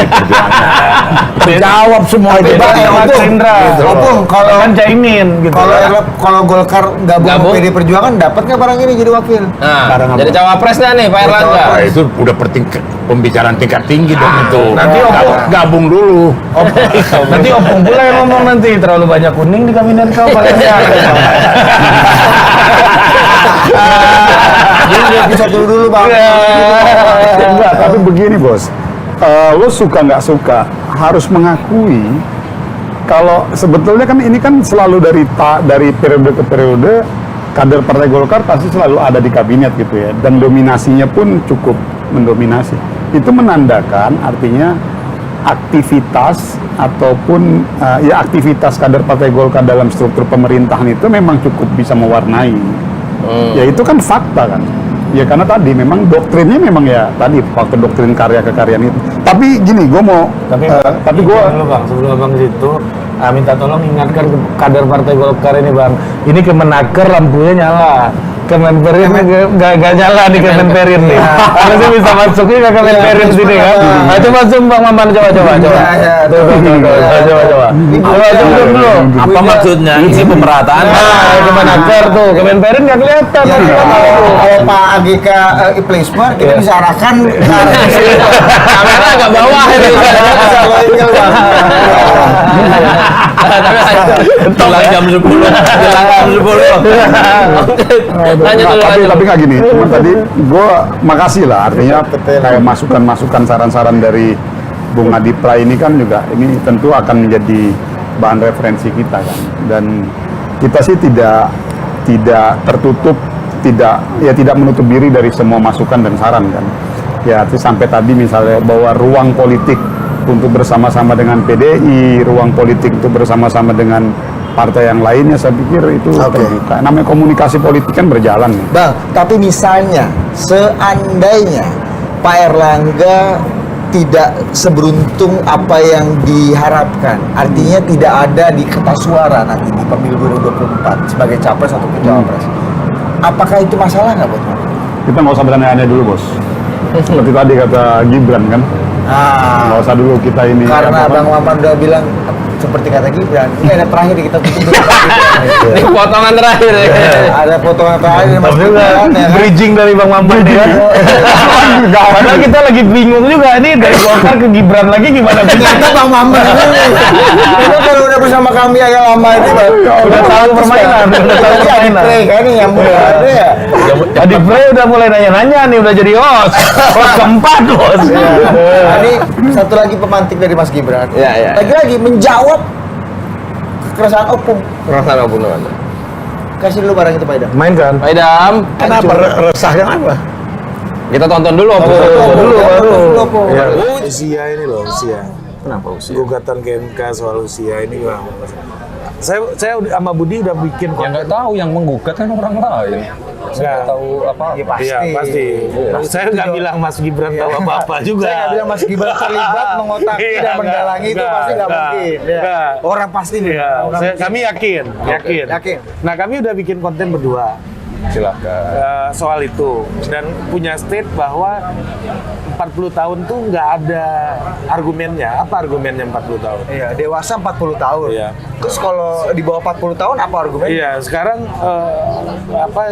Perjuangan. Jawab semua itu Bang Indra. Opung, kalau kan Caimin gitu. Kalau Golkar gabung PDI Perjuangan dapat nggak barang ini jadi wakil? Nah, jadi cawapresnya nih Pak Erlangga. Nah, itu udah pembicaraan tingkat tinggi dong itu. Nanti gabung dulu. Nanti Opung pula yang ngomong nanti terlalu banyak kuning di kabinet kau Pak Ganjar. Jadi bisa dulu Bang. Enggak, tapi begini bos, lo suka nggak suka harus mengakui kalau sebetulnya kan ini kan selalu dari periode ke periode kader Partai Golkar pasti selalu ada di kabinet gitu ya, dan dominasinya pun cukup mendominasi. Itu menandakan artinya aktivitas ataupun aktivitas kader Partai Golkar dalam struktur pemerintahan itu memang cukup bisa mewarnai. Ya itu kan fakta kan. Ya karena tadi memang doktrinnya memang ya tadi faktor doktrin karya kekaryaan itu. Tapi gini, gue mau tapi gue Bang, sebelum Bang situ minta tolong ingatkan ke kader Partai Golkar ini Bang. Ini Kemenaker lampunya nyala. Kemenperin nggak nyala di Kemenperin nih. Harusnya bisa masuknya ke Kemenperin sini kan. Nah, coba zoom Bang Maman coba. Coba dulu. Apa maksudnya? Ini pemerataan. Kemenaker tuh, Kemenperin nggak kelihatan. Kalau Pak AGK placement kita bisa arahkan Kamera agak bawah ini. Pulang jam 10. tapi nggak gini. Cuma tadi gue makasih lah, artinya kayak masukan-masukan saran-saran dari Bung Adi Pray ini kan juga ini tentu akan menjadi bahan referensi kita kan, dan kita sih tidak tertutup, tidak menutup diri dari semua masukan dan saran kan. Ya sampai tadi misalnya bahwa ruang politik untuk bersama-sama dengan PDI, ruang politik untuk bersama-sama dengan partai yang lainnya, saya pikir itu terbuka. Namanya komunikasi politik kan berjalan. Bang, tapi misalnya seandainya Pak Erlangga tidak seberuntung apa yang diharapkan, artinya tidak ada di kertas suara nanti di pemilu 2024 sebagai capres ataupun cawapres, apakah itu masalah nggak buat Bang? Kita nggak usah bertanya-tanya dulu bos. Seperti tadi kata Gibran kan, nggak usah dulu kita ini. Karena Bang Maman udah bilang seperti kata Gibran, ini ada terakhir kita tutup dulu. Ini potongan terakhir ya. Ada potongan terakhir Mas Gibran, ya kan? Bridging dari Bang Maman ya. Padahal kita lagi bingung juga ini dari Golkar ke Gibran lagi gimana? Ternyata Bang Maman itu kalau udah bersama kami agak lama ini Bang. Udah tahu permainan, udah tahu permainan. Kan ini yang mulai ada ya. Adi Play udah mulai nanya-nanya nih, udah jadi host keempat bos. Ini satu lagi pemantik dari Mas Gibran. Ya. Lagi-lagi menjawab keresahan Opung. Perasaan apa benar? Kasih dulu barang itu Pak Idam. Main kan? Pak Idam, Kenapa resah kenapa? kita tonton dulu apa? Dulu baru. Ya. Usia ini loh, usia. Kenapa usia? Gugatan ke MK soal usia ini bang. Saya sama Budi udah bikin Ya nggak tahu yang menggugat kan orang lain. Saya nggak tahu apa. Ya pasti. Iya pasti. Saya nggak bilang Mas Gibran tahu apa-apa juga. Saya nggak bilang Mas Gibran terlibat mengotaki Iya, dan menggalangi itu pasti nggak mungkin. Ya. Enggak. Orang pasti nih. Iya, kami yakin. Yakin. Nah kami udah bikin konten berdua. Silakan. soal itu dan punya state bahwa 40 tahun tuh nggak ada argumennya. Apa argumennya 40 tahun? Iya, dewasa 40 tahun. Iya. Terus kalau di bawah 40 tahun apa argumennya? Iya, sekarang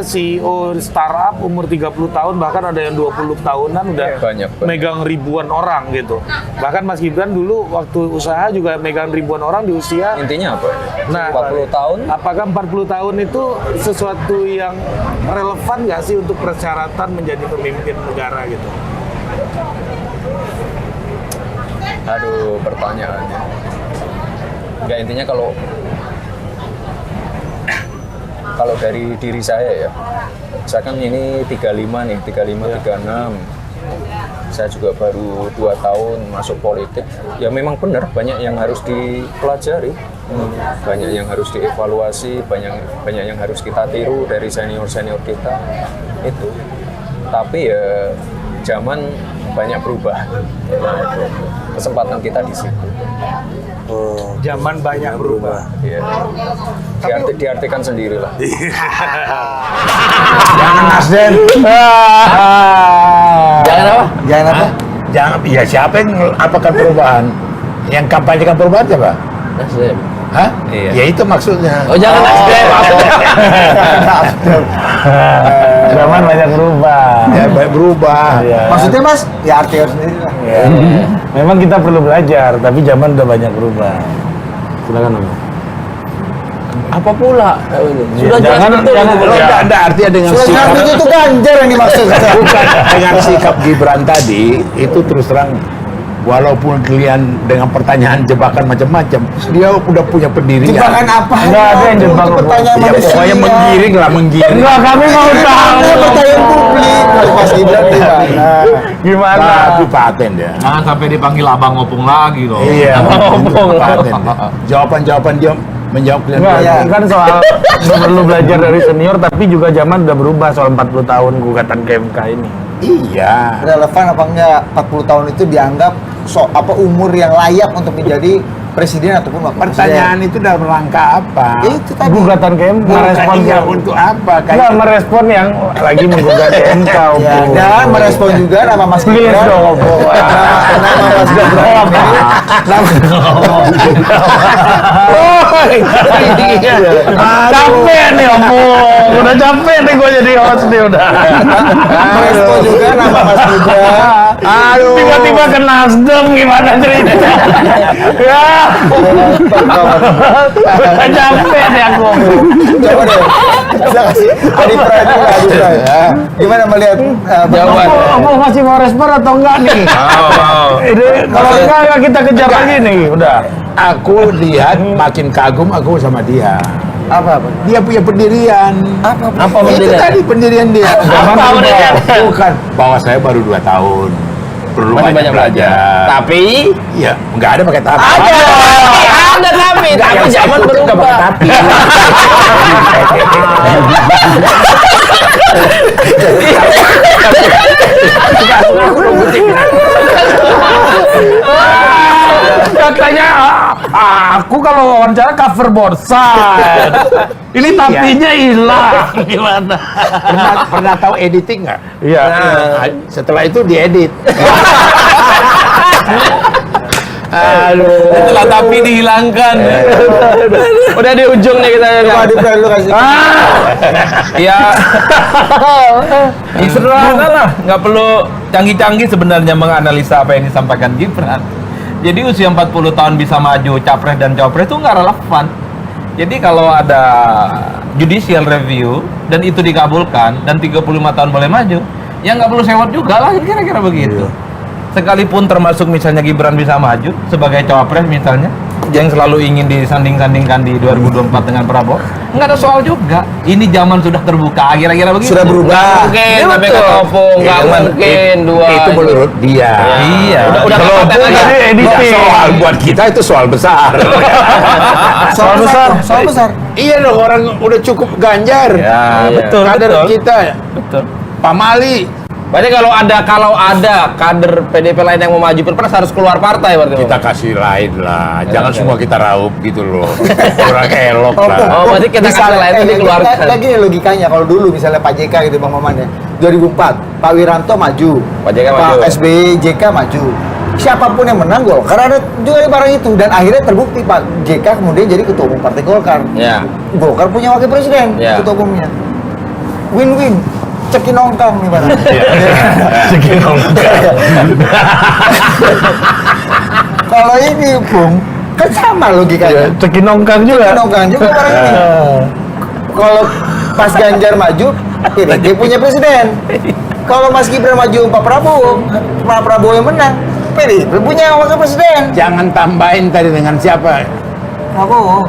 CEO startup umur 30 tahun bahkan ada yang 20 tahunan udah Banyak. megang ribuan orang gitu. Bahkan Mas Gibran dulu waktu usaha juga megang ribuan orang di usia. Intinya apa? Nah, 40 tahun? Apakah 40 tahun itu sesuatu yang relevan nggak sih untuk persyaratan menjadi pemimpin negara gitu? Aduh, pertanyaannya. Enggak, intinya kalau dari diri saya ya, saya kan ini 35 nih, 36. Saya juga baru 2 tahun masuk politik. Ya memang benar, banyak yang harus dipelajari, banyak yang harus dievaluasi, banyak yang harus kita tiru dari senior-senior kita. Itu. Tapi ya zaman banyak berubah. Kesempatan kita di situ. Zaman banyak berubah. Iya. Diartikan sendiri lah. Jangan Nasdem. Jangan apa? Jangan apa? Jangan, ya siapa yang apakah perubahan? Yang kampanyekan perubahan siapa? Nasdem. Hah? Iya. Ya itu maksudnya. Oh, jangan Nasdem. Zaman banyak berubah. Ya banyak berubah. Iya. Maksudnya Mas, ya artinya sendiri lah. Ya. Memang kita perlu belajar, tapi zaman udah banyak berubah. Silakan Om. Apa pula? Sudah Jangan- jelas betul. jangan- Kalau Anda artinya dengan Sudah sikap jelas itu Ganjar yang dimaksud. bukan dengan sikap Gibran tadi itu terus terang walaupun kalian dengan pertanyaan jebakan macam-macam, dia udah punya pendirian. Jebakan apa? Nggak ada yang jebak. Itu pertanyaan Ya manusia. pokoknya menggiring lah, menggiring. Enggak, kami mau tahu. Itu pertanyaan publik. Mas Gibran gimana? Gimana? Tapi paten dia. Jangan sampai dipanggil abang opung lagi loh. Iya, paten dia. Jawaban-jawaban dia menjawab kalian. Enggak, Iya. kan soal perlu belajar dari senior, tapi juga zaman udah berubah soal 40 tahun gugatan ke MK ini. Iya. Relevan apa enggak 40 tahun itu dianggap umur yang layak untuk menjadi presiden ataupun wakil Pertanyaan itu dalam rangka apa? presiden? Itu tadi. Gugatan ke MK, merespon Iya, untuk apa? Enggak, merespon yang lagi menggugat ke MK. Ya, dan merespon juga nama Mas Please Gibran. dong, Oppo. Nama Mas Gibran. Capek nih omong, udah capek nih gue jadi host nih udah. Merespon juga nama Mas Gibran. Aduh. Tiba-tiba ke Nasdem gimana ceritanya? Ya, udah capek nih aku. Coba deh. Bisa kasih Adi Pray dulu, Adi Pray. Gimana melihat Jawaban. Omong masih mau respon atau enggak nih? Ini kalau enggak kita kejar lagi nih, udah. Aku lihat makin kagum aku sama dia. apa? Dia punya pendirian. Apa? Itu pendirian? tadi pendirian dia. Apa pendirian? Bukan bahwa saya baru 2 tahun. Perlu Masih banyak belajar. Tapi Iya, nggak ada pakai tapi. ada tapi zaman Nggak pakai berubah. tapi. Katanya aku kalau wawancara cover board side. Ini tapinya hilang. Gimana? Pernah tahu editing nggak? Iya. Nah, setelah itu diedit. Aduh. Setelah tapi dihilangkan. Udah di ujung nih kita. Coba Adi Pray lu kasih. Ya, sederhana lah, nggak perlu canggih-canggih sebenarnya menganalisa apa yang disampaikan Gibran. Jadi usia 40 tahun bisa maju capres dan cawapres itu nggak relevan. Jadi kalau ada judicial review dan itu dikabulkan dan 35 tahun boleh maju, ya nggak perlu sewot juga lah, kira-kira begitu. Sekalipun termasuk misalnya Gibran bisa maju sebagai cawapres misalnya, yang selalu ingin disanding-sandingkan di 2024 dengan Prabowo, nggak ada soal juga. Ini zaman sudah terbuka, kira-kira begitu. Sudah berubah. Mungkin Ya, sampai betul. ke opung, nggak mungkin dua. Itu menurut dia. Iya. Udah Kalau kepaten buat- aja. Ya, soal buat kita itu soal besar. Soal besar. Soal besar. Iya dong, orang udah cukup Ganjar. Ya, betul, Kader betul. kita, Betul. Pak Mali, Berarti kalau ada kader PDIP lain yang mau maju pilpres harus keluar partai berarti. Kita kasih lain lah, jangan semua kita raup gitu loh. Kurang elok lah. Oh, berarti kita kasih lain itu dikeluarkan. Kayak gini logikanya, kalau dulu misalnya Pak JK gitu Bang Maman ya, 2004 Pak Wiranto maju, Pak JK maju. SBY JK maju, siapapun yang menang Golkar ada juga barang itu, dan akhirnya terbukti Pak JK kemudian jadi ketua umum Partai Golkar. Ya. Golkar punya wakil presiden, Ya. ketua umumnya. Win-win. Cekin nongkang nih Bang. Cekin nongkang. Kalau ini Bung, kan sama logikanya. Cekin nongkang juga. Cekin nongkang juga barang ini. Kalau pas Ganjar maju, dia punya presiden. Kalau Mas Gibran maju Pak Prabowo yang menang, PDIP punya wakil presiden. Jangan tambahin tadi dengan siapa. Prabowo.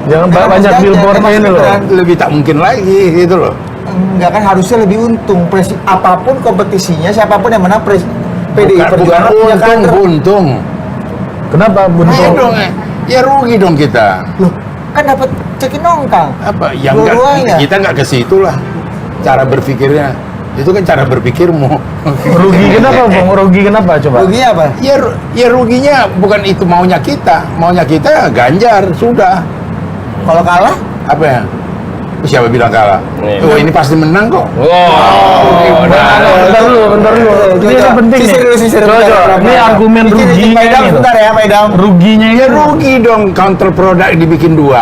Jangan Dengan banyak Mas Ganjar, billboardnya Mas ini loh. Gibran. Lebih tak mungkin lagi gitu loh. Enggak, kan harusnya lebih untung. Apapun kompetisinya, siapapun yang menang PDI Perjuangan punya untung, kader. buntung. Kenapa Ayo buntung? dong, ya rugi dong kita. Loh, kan dapat cekin nongkang. Apa? Yang Dua-duanya. kita nggak ke situ lah. Cara berpikirnya itu kan cara berpikirmu. Rugi kenapa, Bang? Rugi kenapa coba? Ruginya apa? Ya ruginya bukan itu maunya kita Ganjar sudah. Kalau kalah? Apa ya? Siapa bilang kalah? Nih. Oh, ini pasti menang kok. Bentar dulu. Ini yang penting nih. Sisir dulu. Coba. Ini argumen ruginya Medam, ini loh. bentar ya, Medam. Ruginya Ya itu. rugi dong, counter produk dibikin 2.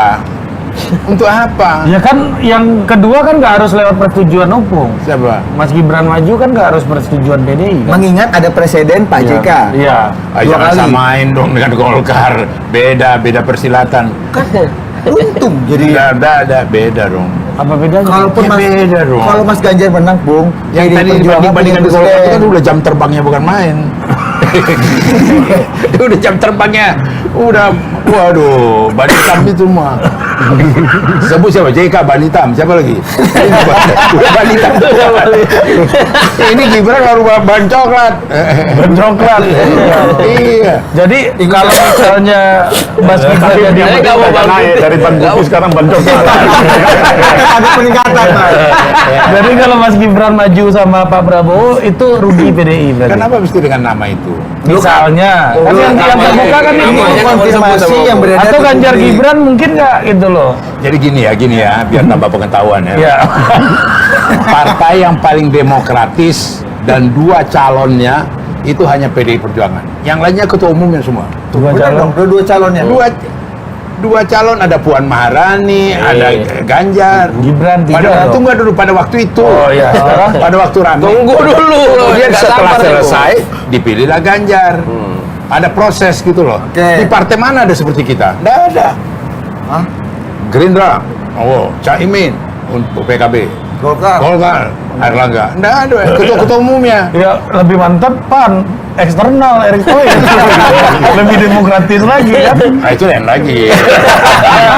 Untuk apa? Ya kan yang kedua kan nggak harus lewat persetujuan Opung. Siapa? Mas Gibran maju kan nggak harus persetujuan PDI kan? Mengingat ada presiden Pak JK. Iya. Jangan kali. samain dong dengan Golkar. Beda persilatan. Kan untung jadi. Beda dong. Apa bedanya? Kalaupun Ya beda dong. kalau Mas Ganjar menang, Bung, Yang PDI tadi Perjuangan dibandingkan punya di Golkar itu presiden. kan udah jam terbangnya bukan main. Udah jam terbangnya udah, waduh, Banitam itu mah. Sebut siapa? JK, Banitam, siapa lagi? Udah Banitam. Ini Gibran baru ban coklat. Ban coklat. Iya. Jadi kalau misalnya Mas Gibran jadi Saya nggak mau Naik bangkit. dari ban putih sekarang ban coklat. Ada peningkatan, Mas. jadi kalau Mas Gibran maju sama Pak Prabowo itu rugi PDI berarti. Kenapa mesti dengan nama itu? Misalnya, kan yang terbuka kan ini. Namanya konfirmasi yang beredar Atau di Ganjar publik. Gibran mungkin nggak gitu loh. Jadi gini ya, biar tambah pengetahuan ya. Ya. Partai yang paling demokratis dan 2 calonnya itu hanya PDI Perjuangan. Yang lainnya ketua umumnya semua. Dua Benar calon. dong, dua calonnya. Dua calon, ada Puan Maharani, ada Ganjar. Gibran tiga Pada dong. tunggu dulu pada waktu itu. Oh iya, sekarang? Pada waktu ramai. Tunggu dulu. Kemudian Nggak setelah sabar nih, Bung. selesai dipilihlah Ganjar. Ada proses gitu loh. Oke. Di partai mana ada seperti kita? Nggak ada. Hah? Gerindra, Caimin untuk PKB. Golkar, Airlangga. Nggak ada. Ketua umumnya. Ya lebih mantap PAN eksternal Erick Thohir. Lebih demokratis lagi kan. Nah, itu lain lagi.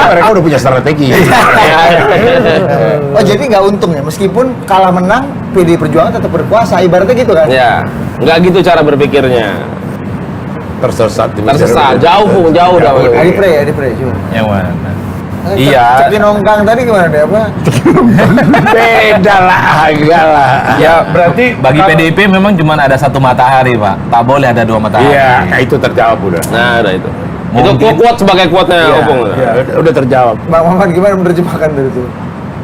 Mereka udah punya strategi. Oh, jadi nggak untung ya, meskipun kalah menang PDI Perjuangan tetap berkuasa, ibaratnya gitu kan? Ya, nggak gitu cara berpikirnya. Tersesat. Jauh dah. Adi Pre, coba. Yang mana? Iya. Cekin nongkang tadi gimana deh apa? Beda lah, agak lah. Ya berarti bagi PDIP memang cuma ada satu matahari, Pak. Tak boleh ada 2 matahari. Iya, itu terjawab udah. Nah, udah itu. Mungkin. Itu kuat sebagai kuatnya Iya, Opung. iya, udah terjawab. Bang Maman gimana menerjemahkan dari itu?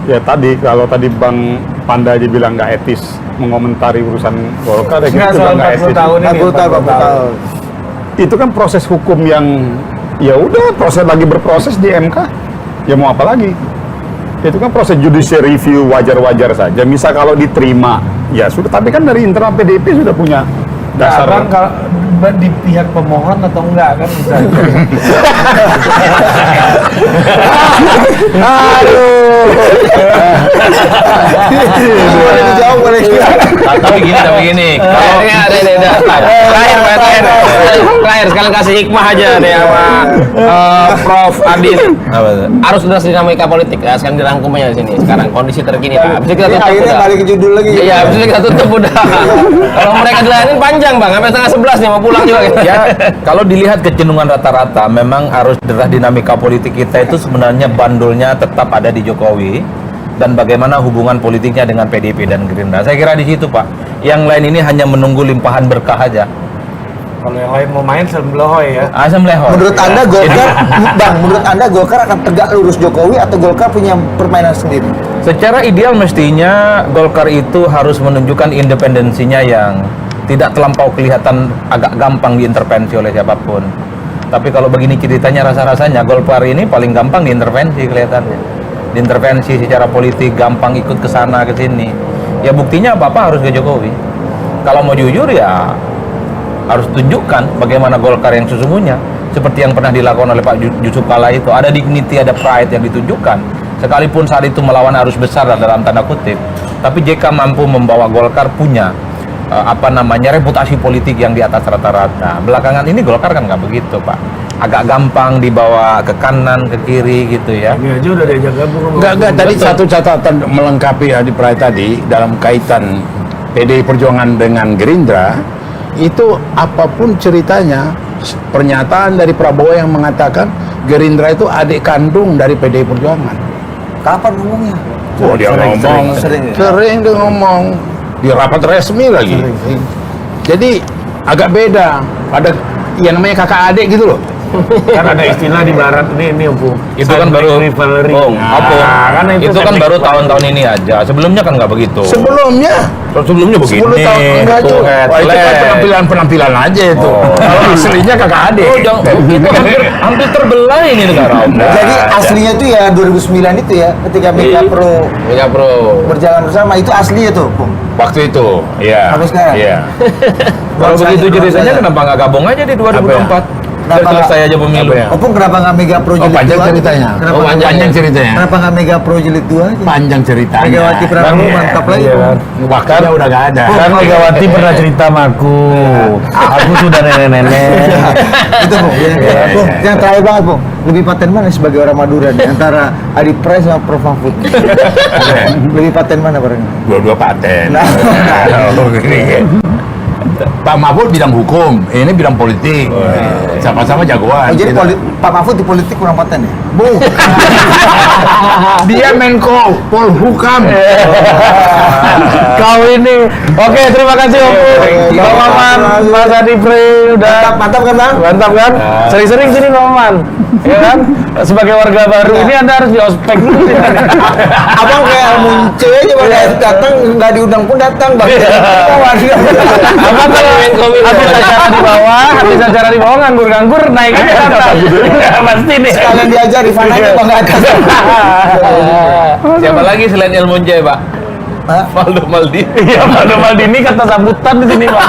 Ya tadi, kalau tadi Bang Panda aja bilang nggak etis mengomentari urusan Golkar, ya Nggak, gitu soal nggak 40 etis. tahun ini. 40 tahun. Itu kan proses hukum yang ya udah proses lagi berproses di MK. Ya mau apa lagi? Itu kan proses judicial review wajar-wajar saja. Misal kalau diterima, ya sudah. Tapi kan dari internal PDIP sudah punya dasar. Abang kalau di pihak pemohon atau enggak kan bisa. Boleh dijawab, boleh dijawab. Tapi gini. Kalau Terakhir sekali kasih hikmah aja nih sama Prof Adin. Arus deras dinamika politik. Ya, sekarang dirangkum aja di sini. Sekarang kondisi terkini, Pak. Habis itu kita Ini tutup akhirnya udah. balik ke judul lagi. Iya, habis itu kita tutup udah. Kalau mereka dilayanin panjang, Bang. Sampai setengah 11 nih mau pulang juga. ya kalau dilihat kecenderungan rata-rata memang arus deras dinamika politik kita itu sebenarnya bandulnya tetap ada di Jokowi dan bagaimana hubungan politiknya dengan PDIP dan Gerindra. Saya kira di situ, Pak. Yang lain ini hanya menunggu limpahan berkah aja. Kalau yang lain mau main sembelhoy ya. Sembelhoy. Menurut Anda Golkar, Bang, menurut Anda Golkar akan tegak lurus Jokowi atau Golkar punya permainan sendiri? Secara ideal mestinya Golkar itu harus menunjukkan independensinya yang tidak terlampau kelihatan agak gampang diintervensi oleh siapapun. Tapi kalau begini ceritanya rasa-rasanya Golkar ini paling gampang diintervensi kelihatannya. Diintervensi secara politik, gampang ikut ke sana ke sini. Ya buktinya apa-apa harus ke Jokowi. Kalau mau jujur ya harus tunjukkan bagaimana Golkar yang sesungguhnya, seperti yang pernah dilakukan oleh Pak Yusuf Kala itu. Ada dignity, ada pride yang ditunjukkan, sekalipun saat itu melawan arus besar dalam tanda kutip. Tapi JK mampu membawa Golkar punya reputasi politik yang di atas rata-rata. Belakangan ini Golkar kan nggak begitu, Pak. Agak gampang dibawa ke kanan, ke kiri gitu ya. Ini aja udah diajak gabung. Enggak, tadi satu catatan melengkapi Adi Pray tadi dalam kaitan PDI Perjuangan dengan Gerindra, itu apapun ceritanya, pernyataan dari Prabowo yang mengatakan Gerindra itu adik kandung dari PDI Perjuangan. Kapan ngomongnya? Oh, dia ngomong, sering dia ngomong di rapat resmi lagi. Jadi agak beda, ada yang namanya kakak adik gitu loh. Kan ada istilah di barat ini Bu. Itu kan baru rivalry. Kan itu kan baru tahun-tahun ini aja. Sebelumnya kan nggak begitu. Sebelumnya begini. 10 tahun enggak itu. Wah, itu kan penampilan aja itu. Kalau aslinya kakak adik. Itu hampir terbelah ini negara. Jadi aslinya itu ya 2009 itu ya, ketika Mega Pro berjalan bersama, itu aslinya tuh, Bung. Waktu itu, iya. Sampai sekarang? Iya. Kalau begitu ceritanya kenapa nggak gabung aja di 2024? Selesai aja pemilu. Opung kenapa nggak Mega Pro jilid 2? Panjang ceritanya. Panjang ceritanya. Kenapa nggak Mega Pro jilid 2 aja? Panjang ceritanya. Megawati Prabowo mantap lagi. Waktunya udah nggak ada. Kan Megawati pernah cerita sama aku. Aku sudah nenek-nenek. Itu Bung. Bung, yang terakhir banget Bung. Lebih paten mana sebagai orang Madura nih antara Adi Pray sama Prof Mahfud? Lebih paten mana barangnya? Dua-dua paten. Pak Mahfud bidang hukum, ini bidang politik. Sama-sama jagoan. Oh, jadi gitu. Pak Mahfud di politik kurang paten ya? Dia Menko Polhukam. Kau ini. Oke, terima kasih Opung. Bang Maman, Mas Adi Pray udah Mantap kan Bang? mantap kan? Sering-sering sini Bang Maman. Ya kan? Sebagai warga baru ini Anda harus diospek dulu. Abang kayak muncul aja Bang, datang nggak diundang pun datang Bang. Abang kalau habis acara di bawah, nganggur-nganggur naik aja datang. Pasti nih. Sekalian diajar di mana aja Bang, nggak ada. Siapa lagi selain El Munjay, Pak? Valdo Maldini. Iya, Valdo Maldini kata sambutan di sini, Pak.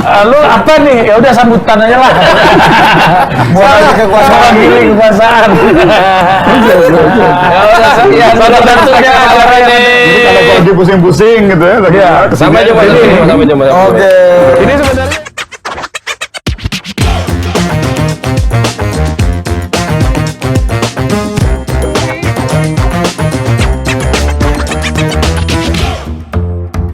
Lalu apa nih? Ya udah sambutan aja lah. Buat aja kekuasaan. Kekuasaan. Ya, salah satunya acara ini. Kalau lagi pusing-pusing gitu ya, lagi Sampai jumpa. Oke. Ini sebenarnya